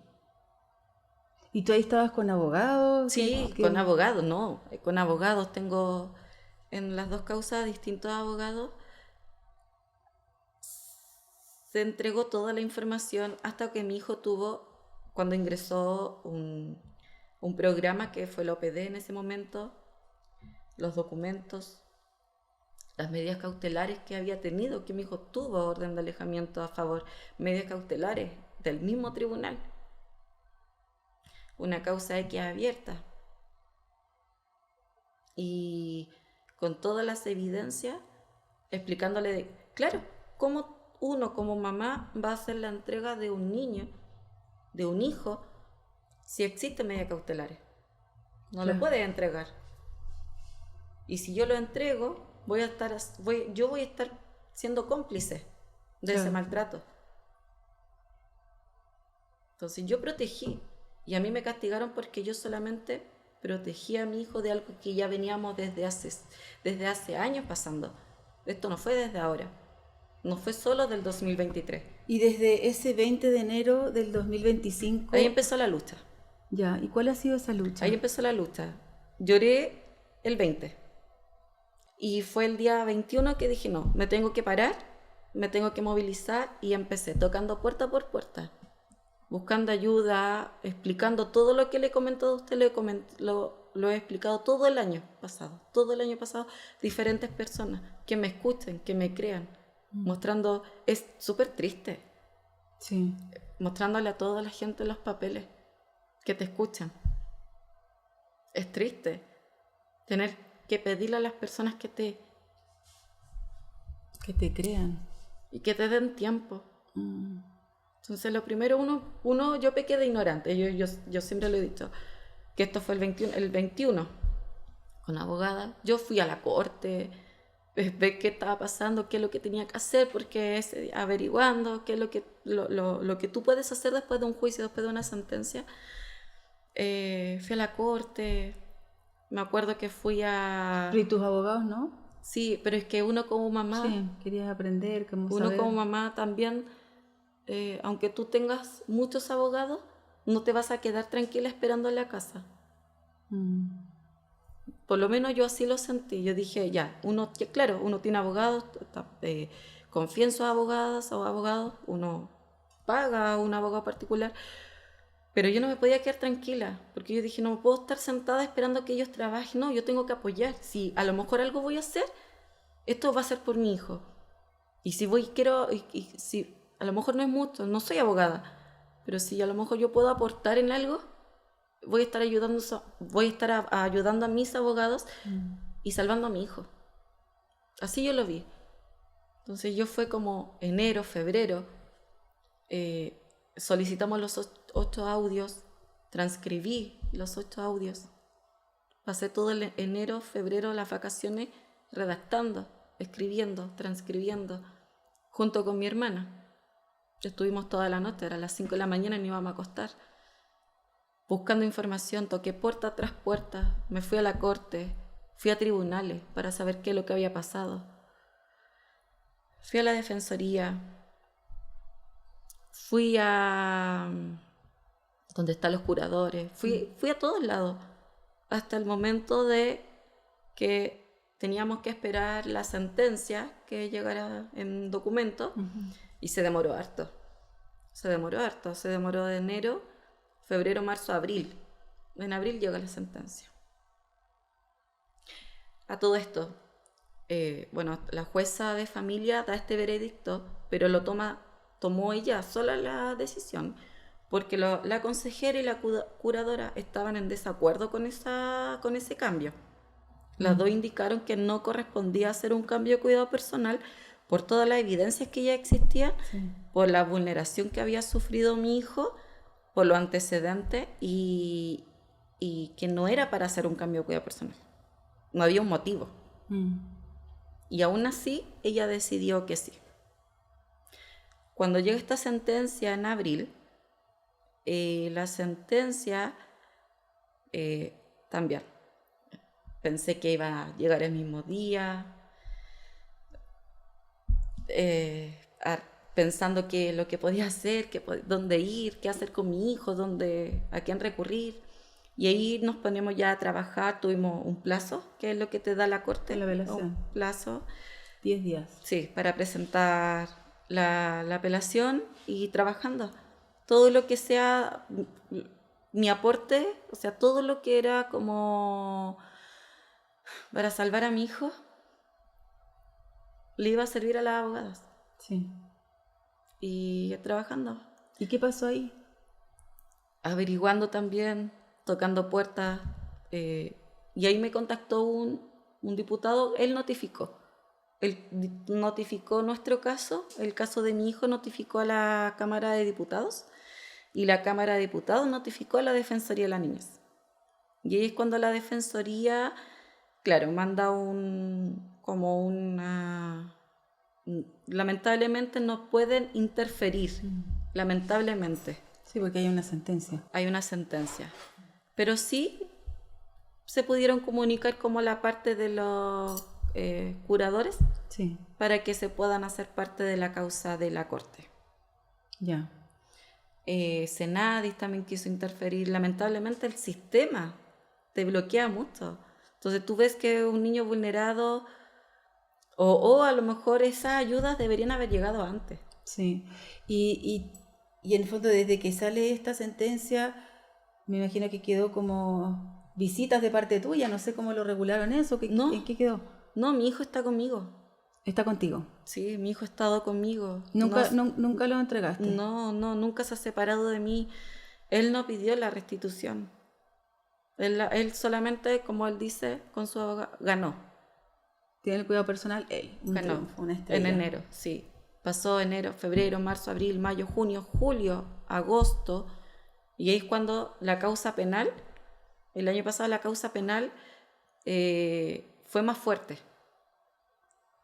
tú ahí estabas con abogados? sí, con abogados, no. Con abogados, tengo en las dos causas distintos abogados. Se entregó toda la información hasta que mi hijo tuvo, cuando ingresó un programa que fue el OPD en ese momento, los documentos, las medidas cautelares que había tenido, que mi hijo tuvo orden de alejamiento a favor, medidas cautelares del mismo tribunal, una causa X abierta, y con todas las evidencias, explicándole, claro, cómo uno como mamá va a hacer la entrega de un niño, de un hijo, si existen medidas cautelares? No lo puedes entregar. Y si yo lo entrego, yo voy a estar siendo cómplice de ese maltrato. Entonces yo protegí, y a mí me castigaron porque yo solamente protegí a mi hijo de algo que ya veníamos desde hace años pasando. Esto no fue desde ahora, no fue solo del 2023. Y desde ese 20 de enero del 2025... Ahí empezó la lucha. Ya, ¿y cuál ha sido esa lucha? Ahí empezó la lucha. Lloré el 20. Y fue el día 21 que dije, no, me tengo que parar, me tengo que movilizar, y empecé tocando puerta por puerta, buscando ayuda, explicando todo lo que le he comentado a usted, lo he explicado todo el año pasado, diferentes personas que me escuchen, que me crean, mostrando, es súper triste, sí, mostrándole a toda la gente los papeles que te escuchan. Es triste tener que pedirle a las personas que te crean y que te den tiempo. Entonces lo primero, yo pequé de ignorante. Yo siempre lo he dicho, que esto fue el 21 con abogada. Yo fui a la corte, ver qué estaba pasando, qué es lo que tenía que hacer, porque averiguando qué es lo que tú puedes hacer después de un juicio, después de una sentencia. Fui a la corte, me acuerdo que fui a... ¿Y tus abogados no? Sí, pero es que uno como mamá... Sí, querías aprender, uno como mamá también, aunque tú tengas muchos abogados, no te vas a quedar tranquila esperando en la casa. Por lo menos yo así lo sentí. Yo dije, uno tiene abogados, confía en sus abogadas o abogados, uno paga a un abogado particular, pero yo no me podía quedar tranquila, porque yo dije, no puedo estar sentada esperando que ellos trabajen, no, yo tengo que apoyar. Si a lo mejor algo voy a hacer, esto va a ser por mi hijo. Y si si a lo mejor no es mucho, no soy abogada, pero si a lo mejor yo puedo aportar en algo, voy a estar ayudando a mis abogados y salvando a mi hijo. Así yo lo vi. Entonces yo fue como enero, febrero, solicitamos los 8 audios, transcribí los 8 audios, pasé todo el enero, febrero, las vacaciones redactando, escribiendo, transcribiendo, junto con mi hermana. Estuvimos toda la noche, era las 5 de la mañana y nos íbamos a acostar, buscando información. Toqué puerta tras puerta, me fui a la corte, fui a tribunales para saber qué es lo que había pasado. Fui a la defensoría, fui a donde están los curadores, fui a todos lados, hasta el momento de que teníamos que esperar la sentencia que llegara en documento, y se demoró harto. Se demoró de enero, febrero, marzo, abril. En abril llega la sentencia. A todo esto, la jueza de familia da este veredicto, pero tomó ella sola la decisión, porque la consejera y la curadora estaban en desacuerdo con ese cambio. Las dos indicaron que no correspondía hacer un cambio de cuidado personal por todas las evidencias que ya existían, por la vulneración que había sufrido mi hijo, por los antecedentes, y que no era para hacer un cambio de cuidado personal. No había un motivo. Y aún así, ella decidió que sí. Cuando llega esta sentencia en abril, la sentencia también pensé que iba a llegar el mismo día, pensando que lo que podía hacer, dónde ir, qué hacer con mi hijo, a quién recurrir. Y ahí nos ponemos ya a trabajar. Tuvimos un plazo, que es lo que te da la corte. La apelación. Un plazo. 10 días. Sí, para presentar la apelación y trabajando. Todo lo que sea mi aporte, o sea, todo lo que era como para salvar a mi hijo, le iba a servir a las abogadas. Sí. Y trabajando. ¿Y qué pasó ahí? Averiguando también, tocando puertas. Y ahí me contactó un diputado, él notificó. él notificó nuestro caso, el caso de mi hijo notificó a la Cámara de Diputados y la Cámara de Diputados notificó a la Defensoría de la Niñez. Y ahí es cuando la Defensoría, claro, manda lamentablemente no pueden interferir, lamentablemente. Sí, porque hay una sentencia. Hay una sentencia. Pero sí se pudieron comunicar como la parte de los curadores Sí, para que se puedan hacer parte de la causa de la corte. ya. Senadis también quiso interferir. Lamentablemente el sistema te bloquea mucho. Entonces tú ves que un niño vulnerado o a lo mejor esas ayudas deberían haber llegado antes. Sí. Y en el fondo, desde que sale esta sentencia, me imagino que quedó como visitas de parte tuya. No sé cómo lo regularon eso. No. ¿En qué quedó? No, mi hijo está conmigo. Está contigo. Sí, mi hijo ha estado conmigo. Nunca, No, nunca lo entregaste. no, nunca se ha separado de mí. Él no pidió la restitución. Él solamente, como él dice, con su abogado, ganó. Tiene el cuidado personal, él. Un Ganó. triunfo, una estrella. En enero, sí. Pasó enero, febrero, marzo, abril, mayo, junio, julio, agosto. Y ahí es cuando la causa penal, el año pasado la causa penal fue más fuerte.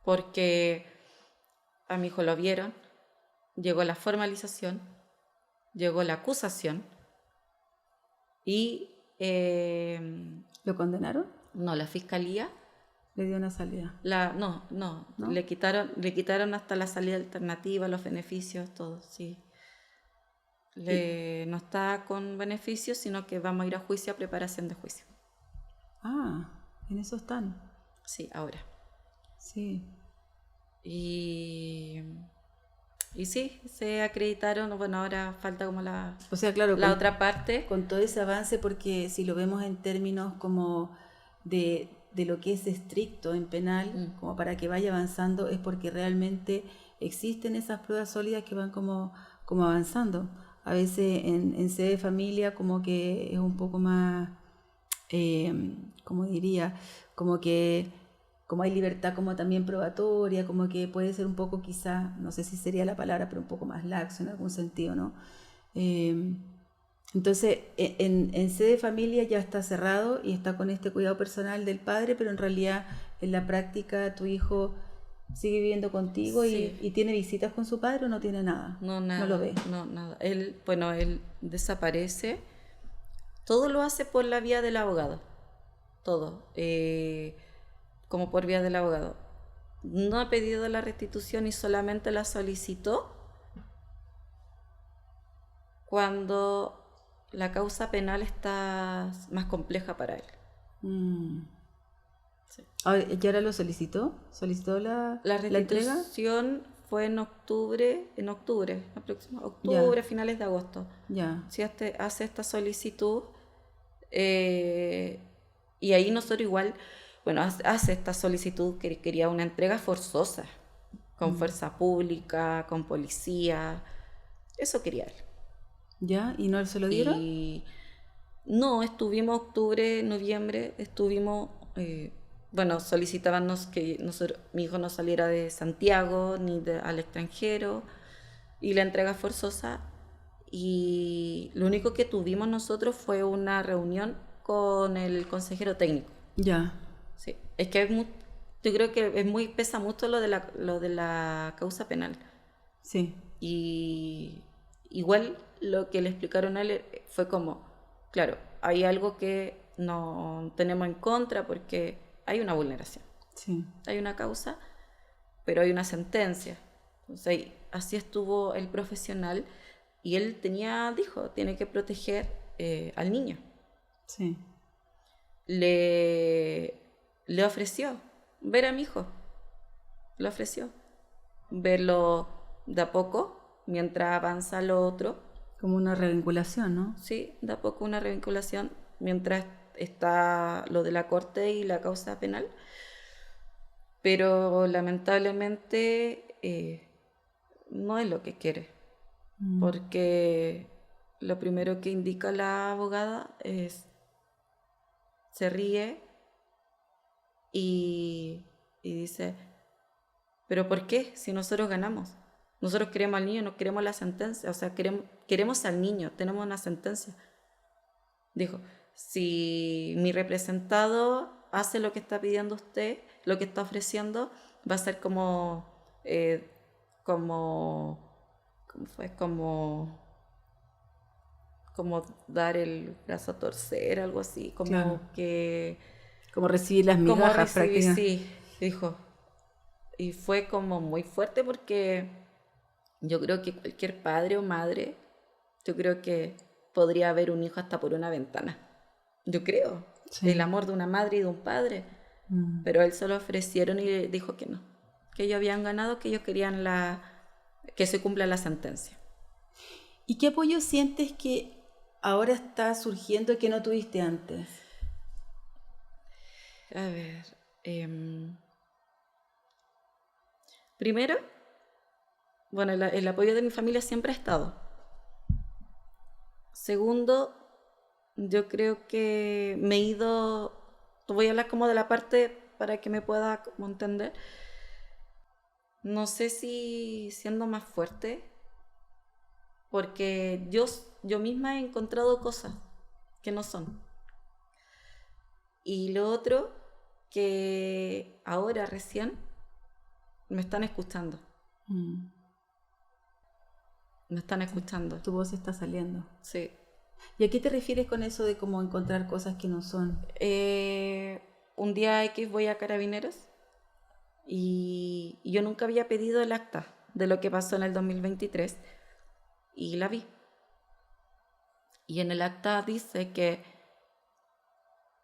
Porque a mi hijo lo vieron, llegó la formalización, llegó la acusación y ¿Lo condenaron? no, la fiscalía Le dio una salida. no, ¿No? le quitaron hasta la salida alternativa, los beneficios, todo, sí. No está con beneficios, sino que vamos a ir a juicio, a preparación de juicio. Ah, en eso están. Sí, ahora. Sí. Y sí, se acreditaron, bueno, ahora falta como la O sea, claro, otra parte. con todo ese avance, porque si lo vemos en términos como de lo que es estricto en penal, como para que vaya avanzando, es porque realmente existen esas pruebas sólidas que van como avanzando. A veces en sede de familia como que es un poco más, como diría, como hay libertad como también probatoria, como que puede ser un poco quizá, no sé si sería la palabra, pero un poco más laxo en algún sentido, ¿no? Entonces, en sede de familia ya está cerrado y está con este cuidado personal del padre, pero en realidad en la práctica tu hijo sigue viviendo contigo Sí. y tiene visitas con su padre o no tiene nada. No, nada. No lo ve. No, nada. Él desaparece. Todo lo hace por la vía del abogado. Todo. Como por vía del abogado. No ha pedido la restitución y solamente la solicitó cuando la causa penal está más compleja para él. Sí. ¿Y ahora lo solicitó? ¿Solicitó la entrega? restitución fue en octubre, Ya. finales de agosto. Ya. Si hace esta solicitud y ahí nosotros igual, bueno, hace esta solicitud que quería una entrega forzosa, con fuerza pública, con policía, eso quería él. ¿Ya? ¿Y no se lo dieron? Y no, estuvimos octubre, noviembre, solicitábamos que mi hijo no saliera de Santiago ni al extranjero y la entrega forzosa. Y lo único que tuvimos nosotros fue una reunión con el consejero técnico. Ya. Sí, es que yo creo que pesa mucho lo de la causa penal. Sí. Y igual lo que le explicaron a él fue como, claro, hay algo que no tenemos en contra porque hay una vulneración. Sí. Hay una causa, pero hay una sentencia. Entonces, así estuvo el profesional y él tiene que proteger al niño. Sí. Le ofreció ver a mi hijo. Le ofreció verlo de a poco mientras avanza lo otro. Como una revinculación, ¿no? Sí, de a poco una revinculación mientras está lo de la corte y la causa penal. Pero lamentablemente no es lo que quiere. Porque lo primero que indica la abogada es, se ríe y dice, ¿Pero por qué? Si nosotros ganamos. Nosotros queremos al niño, no queremos la sentencia. O sea, queremos al niño, tenemos una sentencia. Dijo, si mi representado hace lo que está pidiendo usted, lo que está ofreciendo, va a ser ¿cómo fue? Como dar el brazo a torcer, algo así, como Claro. que... Como recibir las Como migajas recibí, prácticamente. sí, dijo. Y fue como muy fuerte porque yo creo que cualquier padre o madre, yo creo que podría ver un hijo hasta por una ventana. Yo creo. Sí. El amor de una madre y de un padre. Pero a él se lo ofrecieron y dijo que no. Que ellos habían ganado, que ellos querían que se cumpla la sentencia. ¿Y qué apoyo sientes que ahora está surgiendo que no tuviste antes? A ver. Primero, bueno, el apoyo de mi familia siempre ha estado. Segundo, yo creo que me he ido... Voy a hablar como de la parte para que me pueda como entender. No sé si siendo más fuerte, porque yo misma he encontrado cosas que no son. Y lo otro, que ahora recién me están escuchando. Me están escuchando. Tu voz está saliendo. Sí. ¿Y a qué te refieres con eso de cómo encontrar cosas que no son? Un día X voy a Carabineros y yo nunca había pedido el acta de lo que pasó en el 2023 y la vi. Y en el acta dice que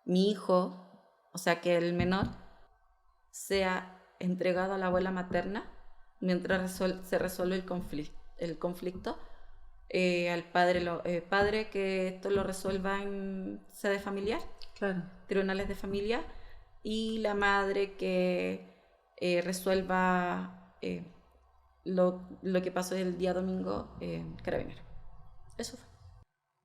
mi hijo, o sea que el menor, sea entregado a la abuela materna mientras se resuelve el conflicto. Al padre que esto lo resuelva en sede familiar, Claro. tribunales de familia, y la madre que resuelva lo que pasó el día domingo en Carabineros. Eso fue.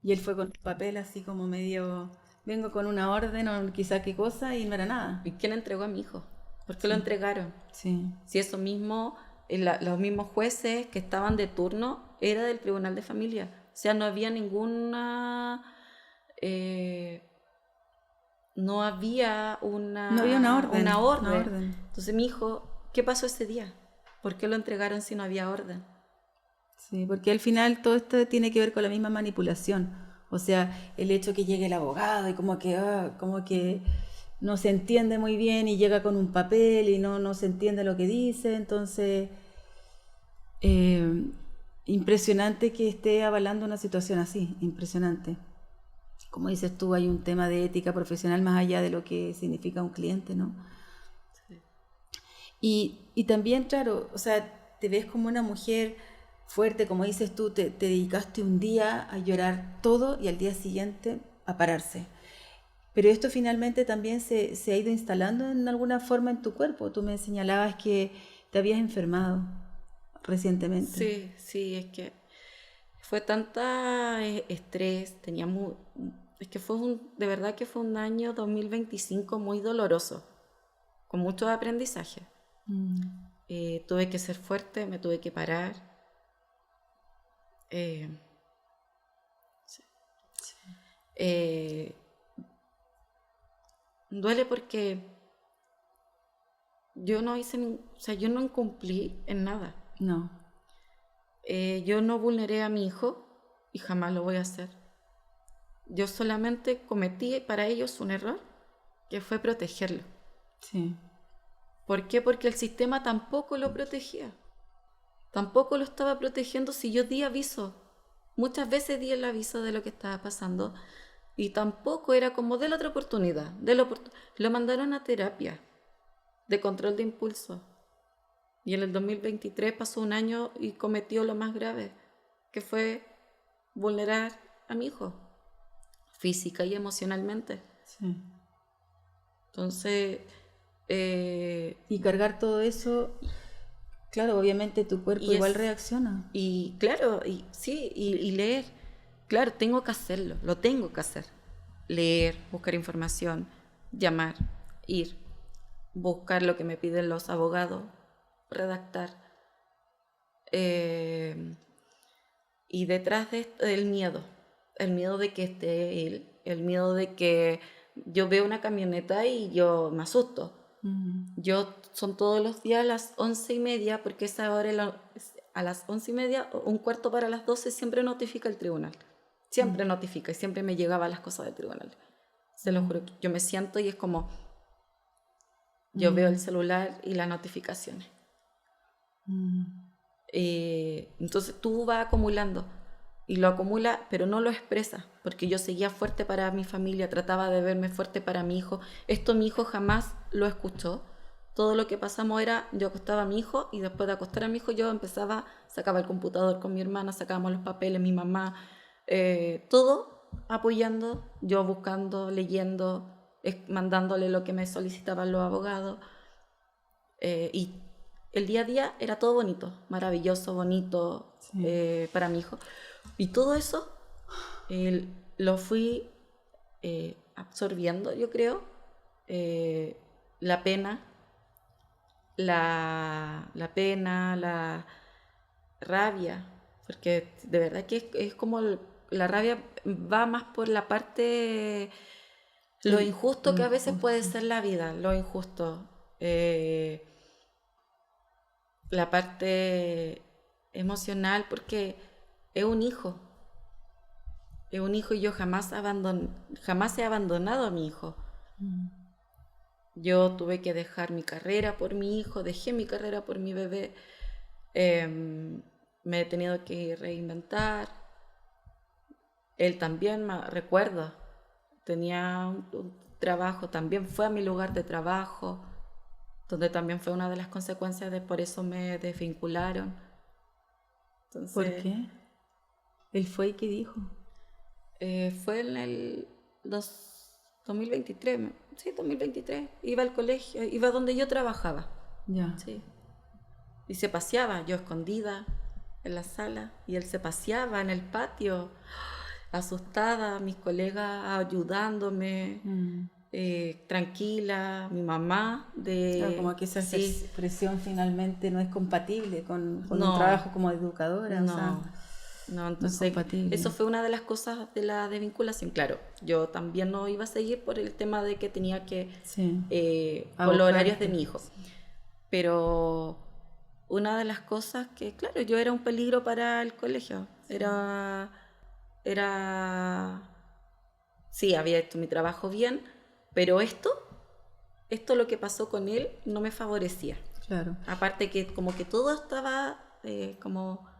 Y él fue con papel así como medio, vengo con una orden o quizá qué cosa y no era nada. ¿Y quién entregó a mi hijo? ¿Por qué lo entregaron? Sí. Si eso mismo, los mismos jueces que estaban de turno era del tribunal de familia. O sea, no había ninguna... no había una orden. Una orden. Una orden. Entonces mi hijo, ¿qué pasó ese día? ¿Por qué lo entregaron si no había orden? Sí, porque al final todo esto tiene que ver con la misma manipulación. O sea, el hecho que llegue el abogado y como que no se entiende muy bien y llega con un papel y no se entiende lo que dice. Entonces, impresionante que esté avalando una situación así, impresionante. Como dices tú, hay un tema de ética profesional más allá de lo que significa un cliente, ¿no? Sí. Y también, claro, o sea, te ves como una mujer fuerte, como dices tú, te dedicaste un día a llorar todo y al día siguiente a pararse. Pero esto finalmente también se ha ido instalando en alguna forma en tu cuerpo. Tú me señalabas que te habías enfermado recientemente. Sí, es que fue tanta estrés, es que de verdad que fue un año 2025 muy doloroso, con mucho aprendizaje. Tuve que ser fuerte, me tuve que parar. Duele porque yo no yo no incumplí en nada. No. Yo no vulneré a mi hijo y jamás lo voy a hacer. Yo solamente cometí para ellos un error, que fue protegerlo. Sí. ¿Por qué? Porque el sistema tampoco lo protegía. Tampoco lo estaba protegiendo si yo di aviso. Muchas veces di el aviso de lo que estaba pasando y tampoco era como de la otra oportunidad. Lo mandaron a terapia de control de impulso. Y en el 2023 pasó un año y cometió lo más grave, que fue vulnerar a mi hijo, física y emocionalmente. Sí. Entonces... y cargar todo eso, claro, obviamente tu cuerpo igual reacciona. Y claro, y leer. Claro, tengo que hacerlo, lo tengo que hacer. Leer, buscar información, llamar, ir, buscar lo que me piden los abogados, redactar. Y detrás de esto, el miedo de que esté él, el miedo de que yo veo una camioneta y yo me asusto. Son todos los días a las 11:30, porque esa hora, a las 11:30, 11:45 siempre notifica el tribunal. Siempre notifica y siempre me llegaban las cosas del tribunal. Se lo juro, yo me siento y es como, yo veo el celular y las notificaciones. Entonces tú vas acumulando y lo acumula, pero no lo expresa, porque yo seguía fuerte para mi familia, trataba de verme fuerte para mi hijo. Esto mi hijo jamás lo escuchó. Todo lo que pasamos era, yo acostaba a mi hijo y después de acostar a mi hijo yo sacaba el computador con mi hermana, sacábamos los papeles, mi mamá, todo apoyando, yo buscando, leyendo, mandándole lo que me solicitaban los abogados. Y el día a día era todo bonito, maravilloso, bonito, para mi hijo. Y todo eso lo fui absorbiendo, yo creo. La pena, la rabia, porque de verdad que es como la rabia va más por la parte, lo injusto que a veces puede ser la vida, lo injusto. La parte emocional, porque es un hijo y yo jamás he abandonado a mi hijo. Yo tuve que dejar mi carrera por mi hijo, dejé mi carrera por mi bebé, me he tenido que reinventar. Él también, recuerdo, tenía un trabajo, también fue a mi lugar de trabajo, donde también fue una de las consecuencias de por eso me desvincularon. Entonces, ¿por qué? ¿Él fue y qué dijo? Fue en el 2023, sí, 2023. Iba al colegio, iba donde yo trabajaba. Ya. Sí. Y se paseaba, yo escondida en la sala, y él se paseaba en el patio, asustada, mis colegas ayudándome, tranquila, mi mamá Claro, como que esa expresión finalmente no es compatible con un trabajo como educadora. No, o sea, no, entonces no es eso fue una de las cosas de la desvinculación. Claro, yo también no iba a seguir por el tema de que tenía que, por los horarios de mi hijo. Pero una de las cosas que, claro, yo era un peligro para el colegio. Sí, había hecho mi trabajo bien, pero esto lo que pasó con él no me favorecía. Claro. Aparte que como que todo estaba como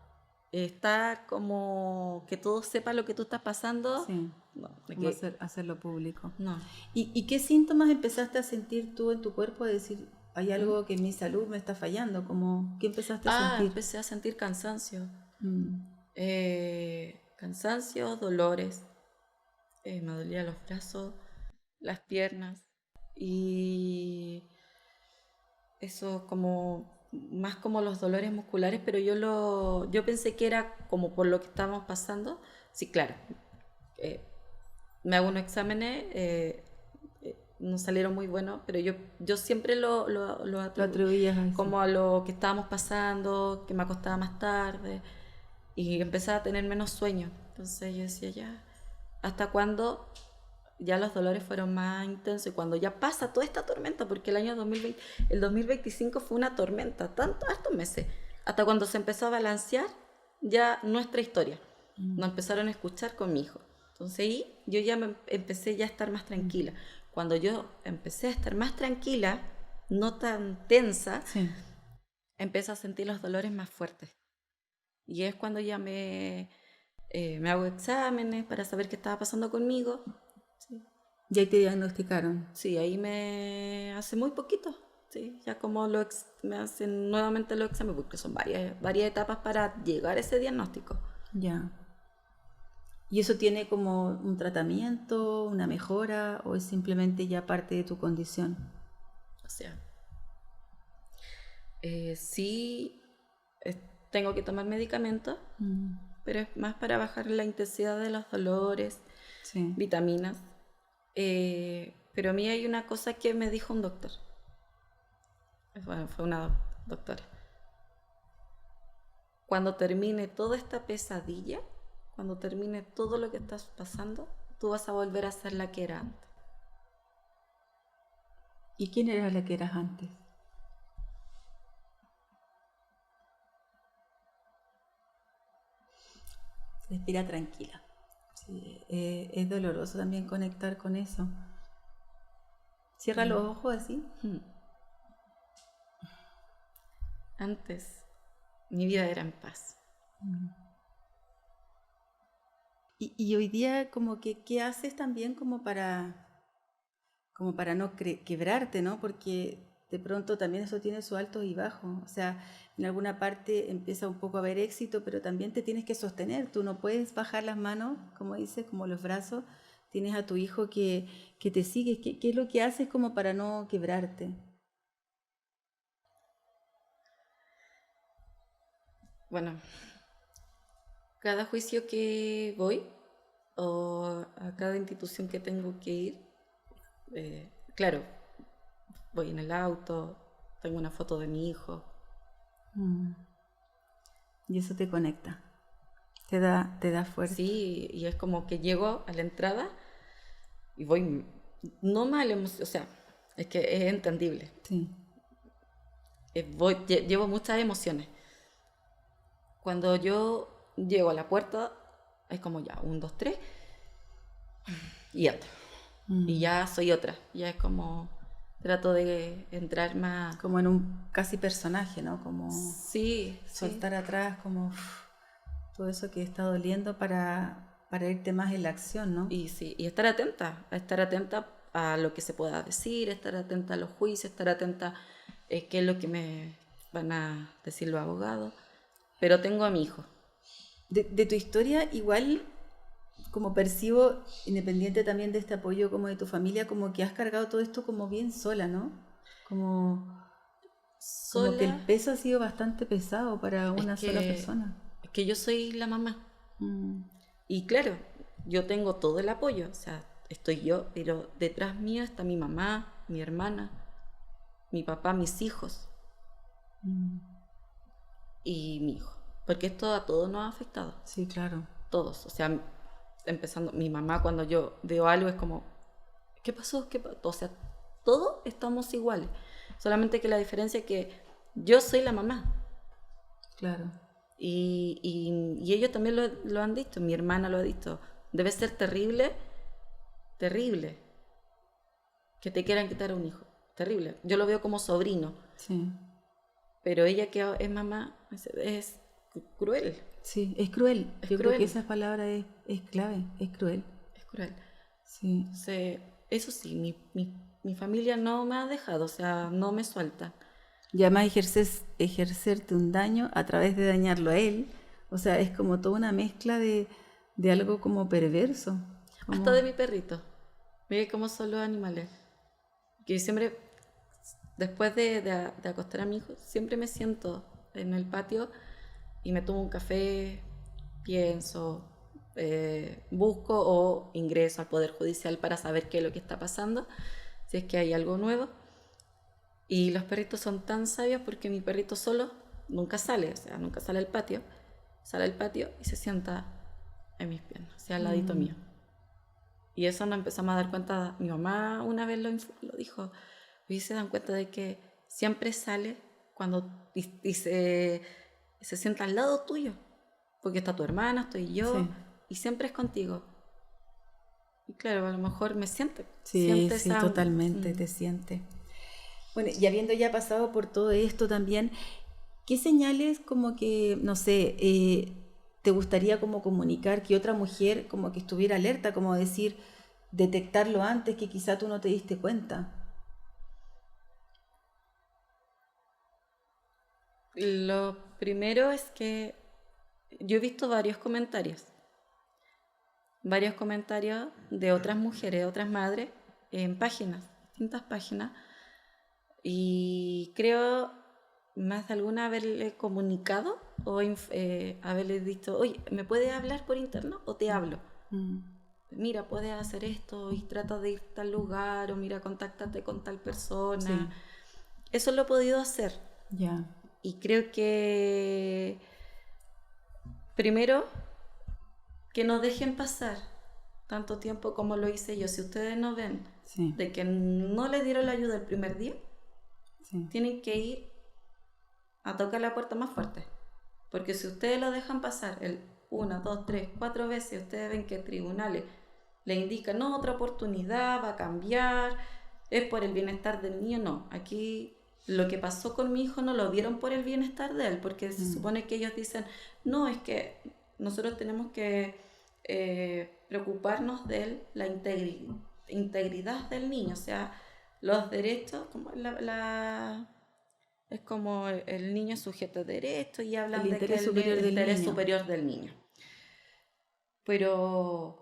que todo sepa lo que tú estás pasando. Sí. No, Como hacerlo público. No. ¿Y qué síntomas empezaste a sentir tú en tu cuerpo? De decir, hay algo que en mi salud me está fallando. ¿Qué empezaste a sentir? Empecé a sentir cansancio. Cansancio, dolores. Me dolían los brazos, las piernas. Y eso más como los dolores musculares, pero yo pensé que era como por lo que estábamos pasando. Sí, claro. Me hago unos exámenes, no salieron muy buenos, pero yo siempre lo atribuías a eso, como a lo que estábamos pasando, que me acostaba más tarde y empezaba a tener menos sueño. Entonces yo decía, ya, ¿hasta cuándo? Ya los dolores fueron más intensos, y cuando ya pasa toda esta tormenta, porque el 2025 fue una tormenta, hartos meses, hasta cuando se empezó a balancear ya nuestra historia, nos empezaron a escuchar con mi hijo. Entonces ahí yo ya empecé ya a estar más tranquila. Cuando yo empecé a estar más tranquila, no tan tensa, empecé a sentir los dolores más fuertes. Y es cuando ya me hago exámenes para saber qué estaba pasando conmigo. ¿Y ahí te diagnosticaron? Sí, ahí hace muy poquito. Sí, ya como me hacen nuevamente los exámenes, porque son varias etapas para llegar a ese diagnóstico. Ya. ¿Y eso tiene como un tratamiento, una mejora, o es simplemente ya parte de tu condición? O sea, sí, tengo que tomar medicamentos, pero es más para bajar la intensidad de los dolores, vitaminas. Pero a mí hay una cosa que me dijo un doctor. Bueno, fue una doctora. cuando termine toda esta pesadilla, cuando termine todo lo que estás pasando, tú vas a volver a ser la que era antes. ¿Y quién era la que eras antes? Respira tranquila. Sí, es doloroso también conectar con eso. Cierra los ojos así. Antes, mi vida era en paz. Y hoy día, como que, ¿qué haces también como para no quebrarte, ¿no? Porque de pronto también eso tiene sus altos y bajos. O sea, en alguna parte empieza un poco a haber éxito, pero también te tienes que sostener. Tú no puedes bajar las manos, como dices, como los brazos. Tienes a tu hijo que te sigue. ¿Qué es lo que haces como para no quebrarte? Bueno, cada juicio que voy o a cada institución que tengo que ir, claro, voy en el auto, tengo una foto de mi hijo. Y eso te conecta, te da fuerza. Sí, y es como que llego a la entrada y voy, no mal, o sea, es que es entendible. Sí. Llevo muchas emociones. Cuando yo llego a la puerta, es como ya, 1, 2, 3, y entro. Y ya soy otra, ya es como, trato de entrar más... Como en un casi personaje, ¿no? Como sí, soltar atrás, como todo eso que está doliendo para irte más en la acción, ¿no? Y sí, y estar atenta a lo que se pueda decir, estar atenta a los juicios, estar atenta a qué es lo que me van a decir los abogados. Pero tengo a mi hijo. De tu historia, igual, como percibo, independiente también de este apoyo como de tu familia, como que has cargado todo esto como bien sola, ¿no? Como que el peso ha sido bastante pesado para una sola persona. Es que yo soy la mamá. Y claro, yo tengo todo el apoyo, o sea, estoy yo, pero detrás mío está mi mamá, mi hermana, mi papá, mis hijos y mi hijo. Porque esto a todos nos ha afectado. Sí, claro. Todos, o sea, empezando, mi mamá cuando yo veo algo es como, ¿qué pasó? O sea, todos estamos iguales. Solamente que la diferencia es que yo soy la mamá. Claro. Y ellos también lo han dicho, mi hermana lo ha dicho. Debe ser terrible, terrible, que te quieran quitar a un hijo. Terrible. Yo lo veo como sobrino. Sí. Pero ella que es mamá es cruel. Sí, es cruel. Yo creo cruel. que esa palabra es clave, es cruel. Es cruel. Sí. Entonces, eso sí, mi familia no me ha dejado, o sea, no me suelta. Y además ejercerte un daño a través de dañarlo a él. O sea, es como toda una mezcla de algo como perverso. Como... Hasta de mi perrito. Mire cómo son los animales. Que siempre, después de acostar a mi hijo, siempre me siento en el patio y me tomo un café, pienso, busco o ingreso al Poder Judicial para saber qué es lo que está pasando, si es que hay algo nuevo. Y los perritos son tan sabios porque mi perrito solo nunca sale, o sea, nunca sale al patio, sale al patio y se sienta en mis piernas, o sea, al ladito mío. Y eso nos empezamos a dar cuenta, mi mamá una vez lo dijo, y se dan cuenta de que siempre sale cuando y se sienta al lado tuyo, porque está tu hermana, estoy yo, sí. Y siempre es contigo. Y claro, a lo mejor me siente. Sí, totalmente, te siente. Bueno, y habiendo ya pasado por todo esto también, ¿qué señales como que, no sé, te gustaría como comunicar que otra mujer como que estuviera alerta, como decir, detectarlo antes que quizá tú no te diste cuenta? Lo primero es que yo he visto varios comentarios de otras mujeres, otras madres, en páginas, distintas páginas, y creo más de alguna haberle comunicado o haberle dicho, oye, ¿me puedes hablar por interno o te hablo? Mira, puedes hacer esto y trata de ir a tal lugar, o mira, contáctate con tal persona. Sí. Eso lo he podido hacer. Ya. Y creo que primero, que no dejen pasar tanto tiempo como lo hice yo. Si ustedes no ven Sí, de que no les dieron la ayuda el primer día, sí. tienen que ir a tocar la puerta más fuerte. Porque si ustedes lo dejan pasar 1, 2, 3, 4 veces, ustedes ven que tribunales le indican, no, otra oportunidad, va a cambiar, es por el bienestar del niño. No, aquí lo que pasó con mi hijo no lo vieron por el bienestar de él, porque se supone que ellos dicen, no, es que nosotros tenemos que preocuparnos de él, la integridad del niño, o sea, los derechos, como es como el niño es sujeto de derechos y hablan El de que interés el superior del interés niño. superior del niño. Pero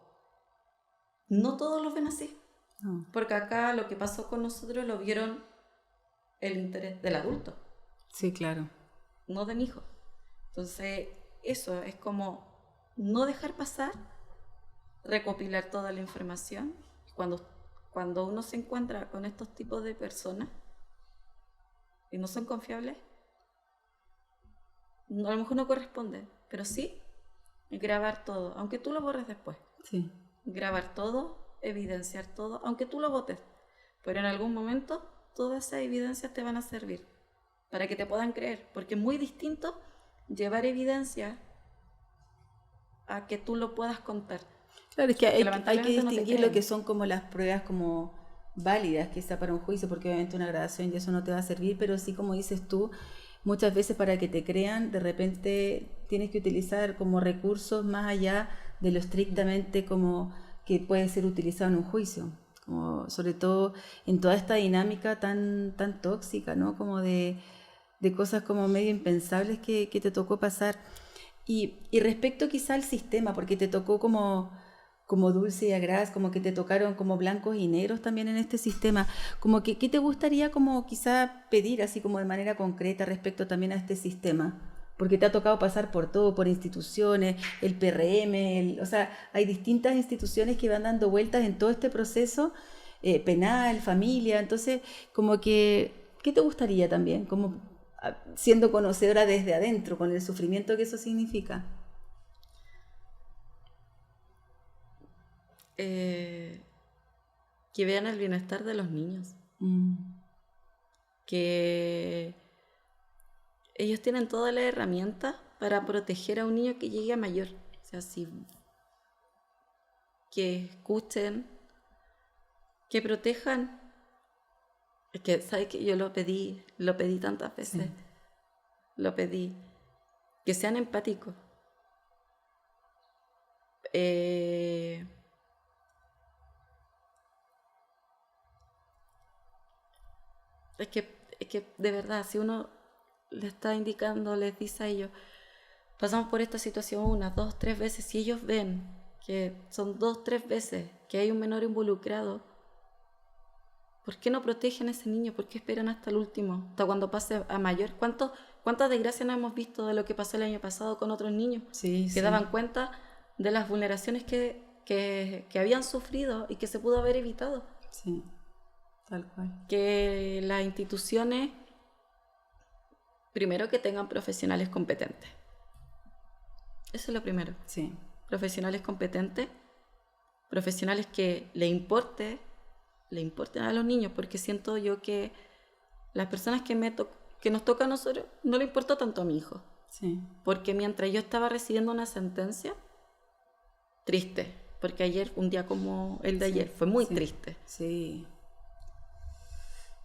no todos lo ven así, No. porque acá lo que pasó con nosotros lo vieron el interés del adulto, Sí, claro. no de mi hijo. Entonces, eso es como no dejar pasar, recopilar toda la información. Cuando uno se encuentra con estos tipos de personas y no son confiables, a lo mejor no corresponde, pero sí grabar todo, aunque tú lo borres después. Sí. Grabar todo, evidenciar todo, aunque tú lo botes, pero en algún momento todas esas evidencias te van a servir para que te puedan creer, porque es muy distinto llevar evidencia a que tú lo puedas contar. Claro, es que Porque hay que lamentablemente no te distinguir lo creen. que son como las pruebas como válidas, quizá para un juicio, porque obviamente una grabación y eso no te va a servir, pero sí, como dices tú, muchas veces para que te crean, de repente tienes que utilizar como recursos más allá de lo estrictamente como que puede ser utilizado en un juicio, como sobre todo en toda esta dinámica tan tóxica, ¿no? Como de cosas como medio impensables que te tocó pasar. Y respecto quizá al sistema, porque te tocó como dulce y agraz, como que te tocaron como blancos y negros también en este sistema, como que ¿qué te gustaría como quizá pedir así como de manera concreta respecto también a este sistema? Porque te ha tocado pasar por todo, por instituciones, el PRM, o sea, hay distintas instituciones que van dando vueltas en todo este proceso, penal, familia, entonces como que, ¿qué te gustaría también? Como siendo conocedora desde adentro, con el sufrimiento que eso significa. Que vean el bienestar de los niños, Mm, que ellos tienen todas las herramientas para proteger a un niño que llegue a mayor. O sea, que escuchen, que protejan. Es que, ¿sabes qué? Yo lo pedí tantas veces. sí. Lo pedí. Que sean empáticos. Es que de verdad, si uno le está indicando, les dice a ellos, pasamos por esta situación 1, 2, 3 veces, si ellos ven que son 2, 3 veces que hay un menor involucrado, ¿por qué no protegen a ese niño? ¿Por qué esperan hasta el último? Hasta cuando pase a mayor. ¿Cuántas desgracias no hemos visto de lo que pasó el año pasado con otros niños? Sí, que sí. daban cuenta de las vulneraciones que habían sufrido y que se pudo haber evitado. Sí, tal cual. Que las instituciones, primero que tengan profesionales competentes. Eso es lo primero. Sí. Profesionales competentes, profesionales que le importen a los niños, porque siento yo que las personas que nos toca a nosotros no le importó tanto a mi hijo. Sí. Porque mientras yo estaba recibiendo una sentencia, triste, porque ayer, un día como el de ayer, fue muy triste. Sí.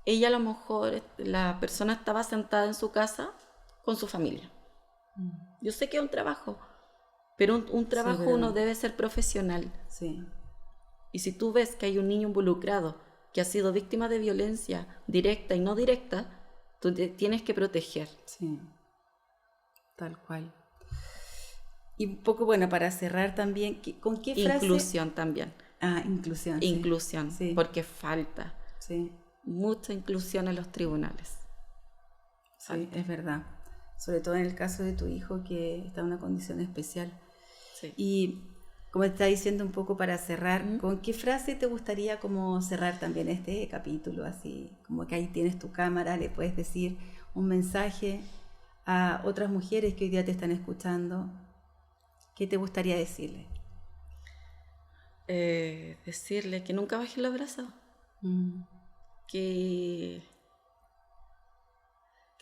Ella a lo mejor, la persona estaba sentada en su casa con su familia. Yo sé que es un trabajo, pero un trabajo pero uno debe ser profesional. Sí. Y si tú ves que hay un niño involucrado que ha sido víctima de violencia directa y no directa, tú te tienes que proteger. Sí. Tal cual. Y un poco, bueno, para cerrar también, ¿con qué frase? Inclusión también. Inclusión. Inclusión, Sí. porque falta Sí. mucha inclusión en los tribunales. Sí, es verdad. Sobre todo en el caso de tu hijo que está en una condición especial. Sí. Y como te está diciendo un poco para cerrar, ¿con qué frase te gustaría como cerrar también este capítulo? Así como que ahí tienes tu cámara, le puedes decir un mensaje a otras mujeres que hoy día te están escuchando. ¿Qué te gustaría decirle? Decirle que nunca bajen los brazos, que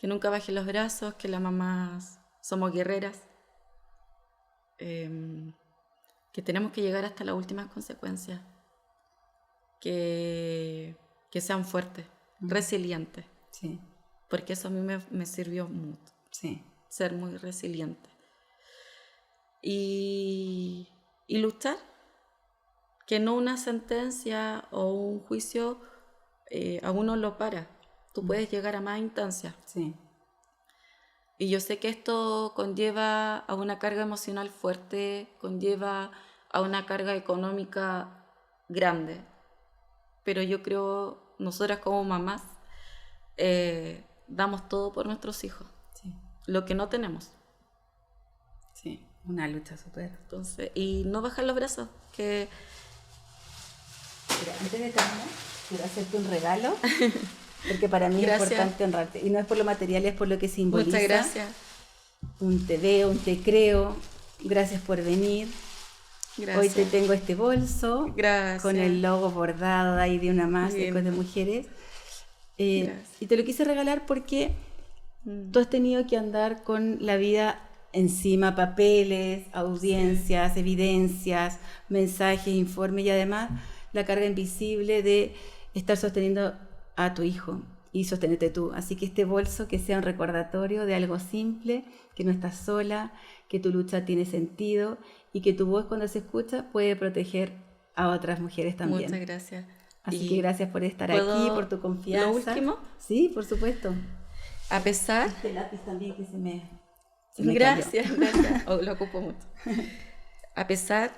nunca bajen los brazos, que las mamás somos guerreras, que tenemos que llegar hasta las últimas consecuencias, que sean fuertes, resilientes, Sí, porque eso a mí me sirvió mucho, sí, ser muy resiliente. Y luchar, que no una sentencia o un juicio a uno lo para. Tú puedes llegar a más instancias. sí. Y yo sé que esto conlleva a una carga emocional fuerte, conlleva a una carga económica grande. Pero yo creo, nosotras como mamás, damos todo por nuestros hijos. Sí, Lo que no tenemos. sí, una lucha súper. Entonces, y no bajar los brazos, que Mira, antes de terminar, quiero hacerte un regalo, porque para mí Gracias. es importante honrarte. Y no es por lo material, es por lo que simboliza. muchas gracias. Un te veo, un te creo. Gracias por venir. Gracias. Hoy te tengo este bolso Gracias. con el logo bordado ahí de una más, Lindo. Ecos de Mujeres. Gracias. Y te lo quise regalar porque tú has tenido que andar con la vida encima, papeles, audiencias, evidencias, mensajes, informes y además la carga invisible de estar sosteniendo a tu hijo y sostenerte tú. Así que este bolso que sea un recordatorio de algo simple, que no estás sola, que tu lucha tiene sentido y que tu voz cuando se escucha puede proteger a otras mujeres también. Muchas gracias. Así Y que gracias por estar ¿puedo aquí, por tu confianza. lo último? Sí, por supuesto. A pesar... Este lápiz también que se me Gracias, cayó. gracias. Oh, lo ocupo mucho. A pesar,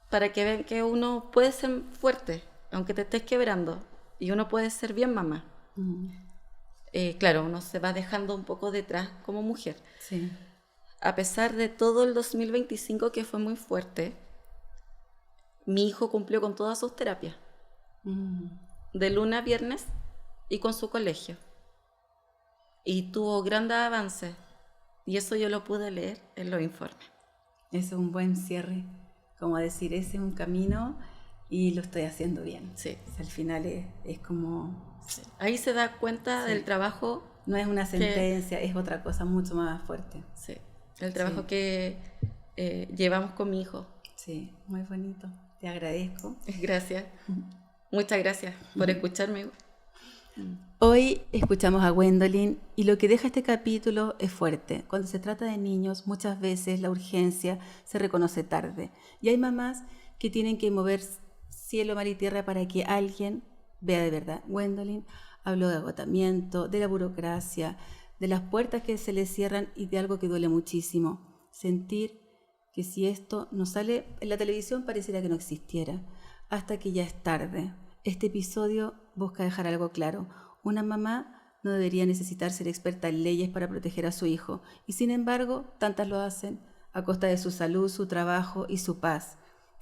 para que vean que uno puede ser fuerte, aunque te estés quebrando, y uno puede ser bien mamá. Claro, uno se va dejando un poco detrás como mujer. Sí. A pesar de todo el 2025 que fue muy fuerte, mi hijo cumplió con todas sus terapias, de lunes a viernes y con su colegio. Y tuvo grandes avances. Y eso yo lo pude leer en los informes. Eso es un buen cierre. Como decir, ese es un camino y lo estoy haciendo bien. Sí. O sea, al final es como... Sí. Ahí se da cuenta del trabajo. No es una sentencia, es otra cosa mucho más fuerte. Sí. El trabajo que llevamos con mi hijo. Sí, muy bonito. Te agradezco. Gracias. Muchas gracias por escucharme. Hoy escuchamos a Gwendolyn y lo que deja este capítulo es fuerte. Cuando se trata de niños, muchas veces la urgencia se reconoce tarde. Y hay mamás que tienen que mover cielo, mar y tierra para que alguien vea de verdad. Gwendolyn habló de agotamiento, de la burocracia, de las puertas que se le cierran y de algo que duele muchísimo. Sentir que si esto no sale en la televisión pareciera que no existiera, hasta que ya es tarde. Este episodio busca dejar algo claro. Una mamá no debería necesitar ser experta en leyes para proteger a su hijo, y sin embargo, tantas lo hacen a costa de su salud, su trabajo y su paz.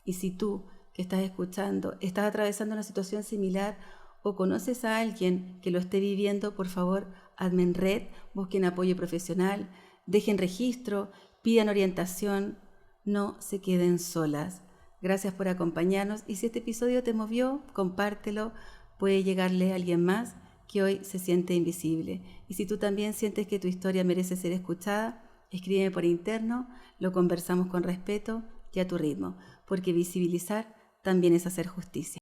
Y si tú, que estás escuchando, estás atravesando una situación similar o conoces a alguien que lo esté viviendo, por favor, hazme en red, busquen apoyo profesional, dejen registro, pidan orientación, no se queden solas. Gracias por acompañarnos y si este episodio te movió, compártelo, puede llegarle a alguien más que hoy se siente invisible. Y si tú también sientes que tu historia merece ser escuchada, escríbeme por interno, lo conversamos con respeto y a tu ritmo, porque visibilizar también es hacer justicia.